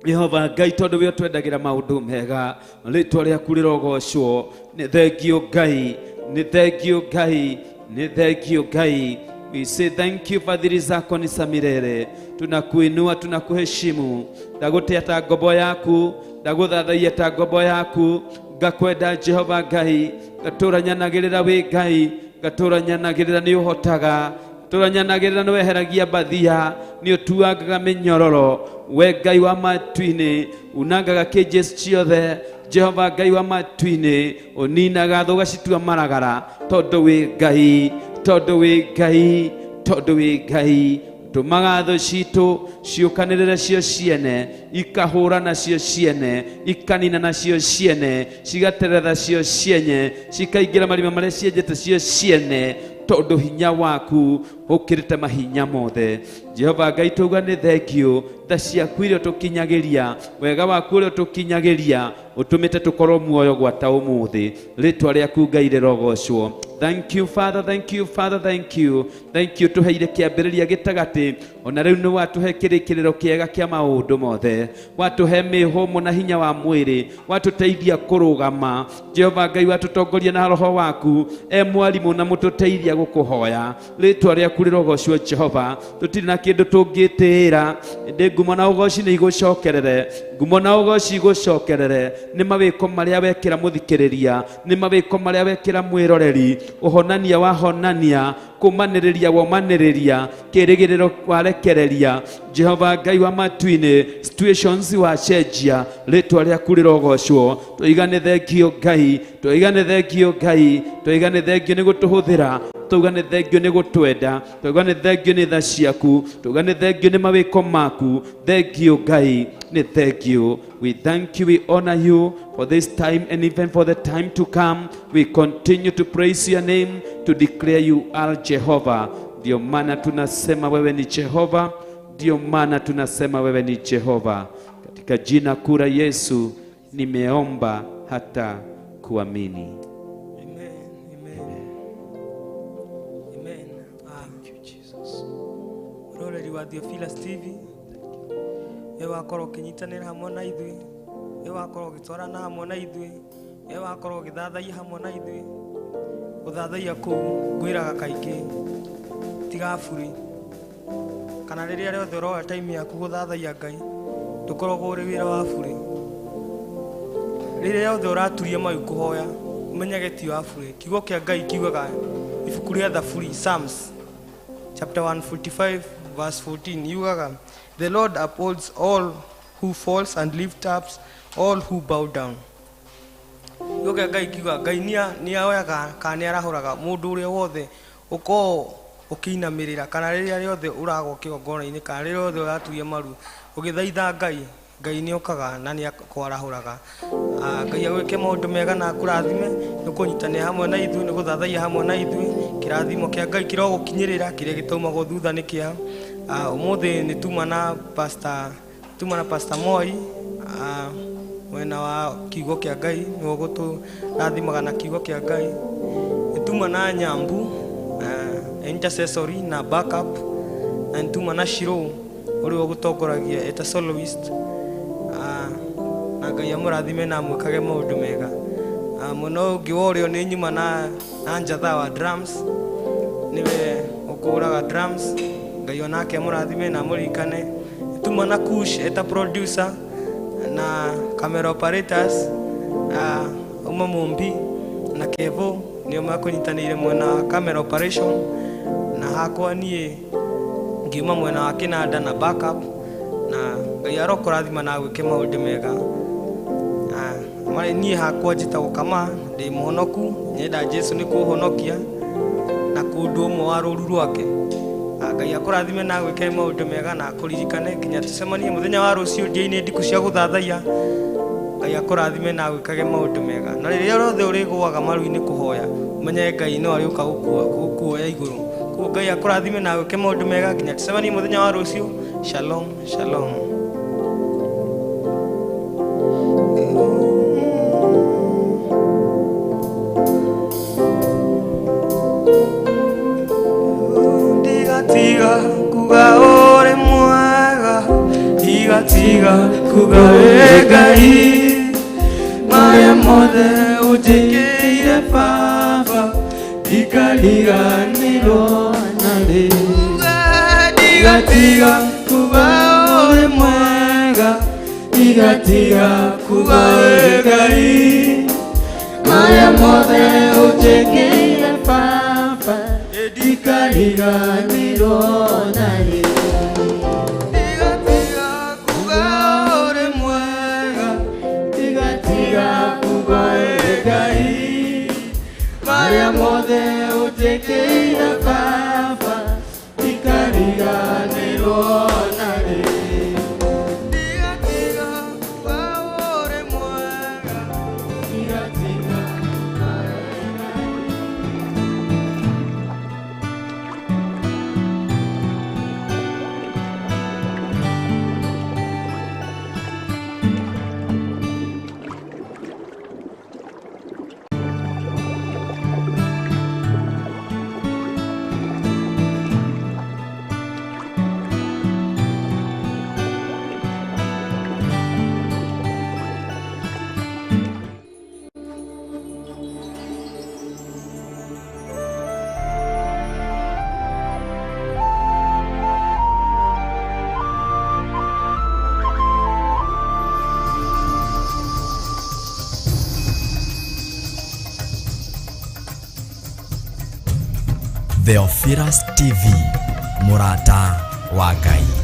Jehova Ngai, tondũ we ũtwendagĩra maũndũ mega, rĩtwa rĩaku rĩrogocwo. Nĩ thengio Ngai, nĩ thengio Ngai, nĩ thengio Ngai. We say thank you, fadhili zako ni za milele. Tunakuinua, tunakuheshimu. Ndagũtĩa ta ngombo yaku, ndagũthathaiya ta ngombo yaku. Ngakwenda Jehova Ngai, ngatũũra nyanagĩrĩra wĩ Ngai, ngatũũra nyanagĩrĩra nĩ ũhotaga, ngatũũra nyanagĩrĩra nĩ weheragia mbathia, nĩ ũtuangaga mĩnyororo. We Ngai wa matu-inĩ, unangaga kĩnjeci ciothe. Jehova Ngai wa matu-inĩ, ũninaga thũ ũgacitua maragara, tondũ wĩ Ngai, tondũ wĩ Ngai, tondũ wĩ Ngai. Tũmaga thũ citũ ciũkanĩrĩre cio ciene, ikahũrana cio ciene, ikanina nacio ciene, cigateretha cio ciene, cikaingĩra marima marĩa cienjete cio ciene, tondũ hinya waku ũkĩrĩte mahinya mothe. Jehova Ngai, tuuga nĩ thengio tha ciaku iria ũtũkinyagĩria, wega waku ũrĩa ũtũkinyagĩria, ũtũmĩte tũkorwo muoyo gwata ũmũthĩ. Rĩtwa rĩaku Ngai rĩrogocwo. Thank you Father, thank you Father, thank you. Thank you tũheire kĩambĩrĩria gĩtagatĩ, ona rĩu nĩ watũhe kĩrĩkĩrĩro kĩega kĩa maũndũ mothe. Watũhe mĩhũmũ na hinya wa mwĩrĩ, watũteithia kũrũgama. Jehova Ngai, watũtongoria na roho waku, mwarimũ na mũtũteithia gũkũhoya. Rĩtwa rĩaku rĩrogocwo Jehova. Tũtirĩ na kĩndũ tũngĩtĩĩra, ndĩ ngumo na ũgoci nĩ igũcokerere, ngumo na ũgoci igũcokerere. Nĩ mawĩko marĩa wekĩra mũthikĩrĩria, nĩ mawĩko marĩa wekĩra mwĩroreri, ũhonania wahonania, kũmanĩrĩria womanĩrĩria, kĩrĩgĩrĩro warekereria. Jehova Ngai wa matu-inĩ, situations wacenjia. Rĩtwa rĩaku rĩrogocwo. Tũiga nĩ thengio Ngai, tũiga nĩ thengio Ngai, tũiga nĩ thengio nĩ gũtũhũthĩra tuga nĩ thengio nĩ gũtwenda, tuga nĩ thengio nĩ tha ciaku, tuga nĩ thengio nĩ mawĩko maku. Thengio Ngai, nĩ thengio. We thank you, we honor you for this time and even for the time to come. We continue to praise your name, to declare you are Jehovah. Ndio maana tunasema wewe ni Jehova, ndio maana tunasema wewe ni Jehova. Katika jina kura Yesu nimeomba hata kuamini. Roreri wa Theophilus TV, wakorwo kinyitanira hamwe na ithui, wakorwo gitwarana hamwe na ithui, wakorwo githathaia hamwe na ithui. Guthathaiya kuu ngwiraga kaingĩ tiga buri, kana rĩrĩa rĩothe ũroya time yaku guthathaiya Ngai ndũkoragwo ũrĩ wĩra wa buri. Rĩrĩa rĩothe ũraturia mayu kũhoya umenyage ti wa buri. Kiugo kĩa Ngai kiugaga ibuku rĩa Thaburi, Psalms chapter 145 verse 14, yugaga, the Lord upholds all who falls and lifts up all who bow down. Yugaga Ngai kiuga Ngai ni aoyaga kana arahũraga mũndũ ũrĩa wothe ũko ũkĩinamirĩra, kana rĩrĩa rĩothe ũragwo kĩgongona-inĩ, kana rĩrĩa rĩothe ũraturia maru ũgĩthaitha Ngai, Ngai nĩ okaga na nĩ akwarahũraga. Ngai agwĩke maũndũ mega na akũrathime, nĩ kũnyitanĩra hamwe na ithuĩ, nĩ gũthathaiya hamwe na ithuĩ. Kĩrathimo kĩa Ngai kĩrogũkinyĩrĩra, kĩrĩa gĩtaumagwo thutha nĩ kĩa. Ũmũthĩ nĩ tuma na Pastor Moi mwena wa kiugo kĩa Ngai, nĩwe gũtũrathimaga na kiugo kĩa Ngai. Nĩ tuma na Nyambu intercessory na backup, na nĩ tuma na Shiro ũrĩa gũtongoragia eta soloist. Na Ngai amũrathime na amwĩkage maũndũ mega. Mũno ũngĩ wa ũrĩo nĩ nyuma na Njatha wa drums, niwe ũkũraga drums. Ngai onake amũrathime na amũririkane. Tuma na Kush eta producer na camera operators, uma Mumbi na Kevo nĩo makũnyitanĩire mwena wa camera operation, na hakwa niĩ ngiuma mwena wa kinanda na backup. Na Ngai arokũrathima na gwĩke maũndũ mega. Mari niĩ hakwa njĩtagwo Kama, ndĩ mũhonoku, nyenda Jesu nĩ kũhonokia na kũndũ ũmwe wa rũũru rwake. Ngai akũrathime na gwĩke maũndũ mega na akũririkane nginya tũcemanie mũthenya wa rũciũ Ndia-Ini Ndiku cia gũthathaiya. Ngai akũrathime na gwĩkage maũndũ mega. Na rĩrĩa rĩothe ũrĩgũaga maru-inĩ kũhoya umenye Ngai no arĩũka gũkuoya igũrũ. Koguo Ngai akũrathime na gwĩke maũndũ mega nginya tũcemanie mũthenya wa rũciũ. Shalom, shalom. Tiga kuga ore mwega, tiga kuga Ngai, maya mothe utikire Baba, ikariganirwo narĩ. Tiga kuga ore mwega, tiga kuga Ngai, maya mothe utikire Baba, ikariganirwo narĩ. Tiga kuga ore mwega, tiga kuga Ngai, maya mothe ũtĩkĩire Baba, ikariganĩrwo narĩ. Tiga kuga ore mwega, tiga kuga Theophilus TV, MURATA wa Ngai.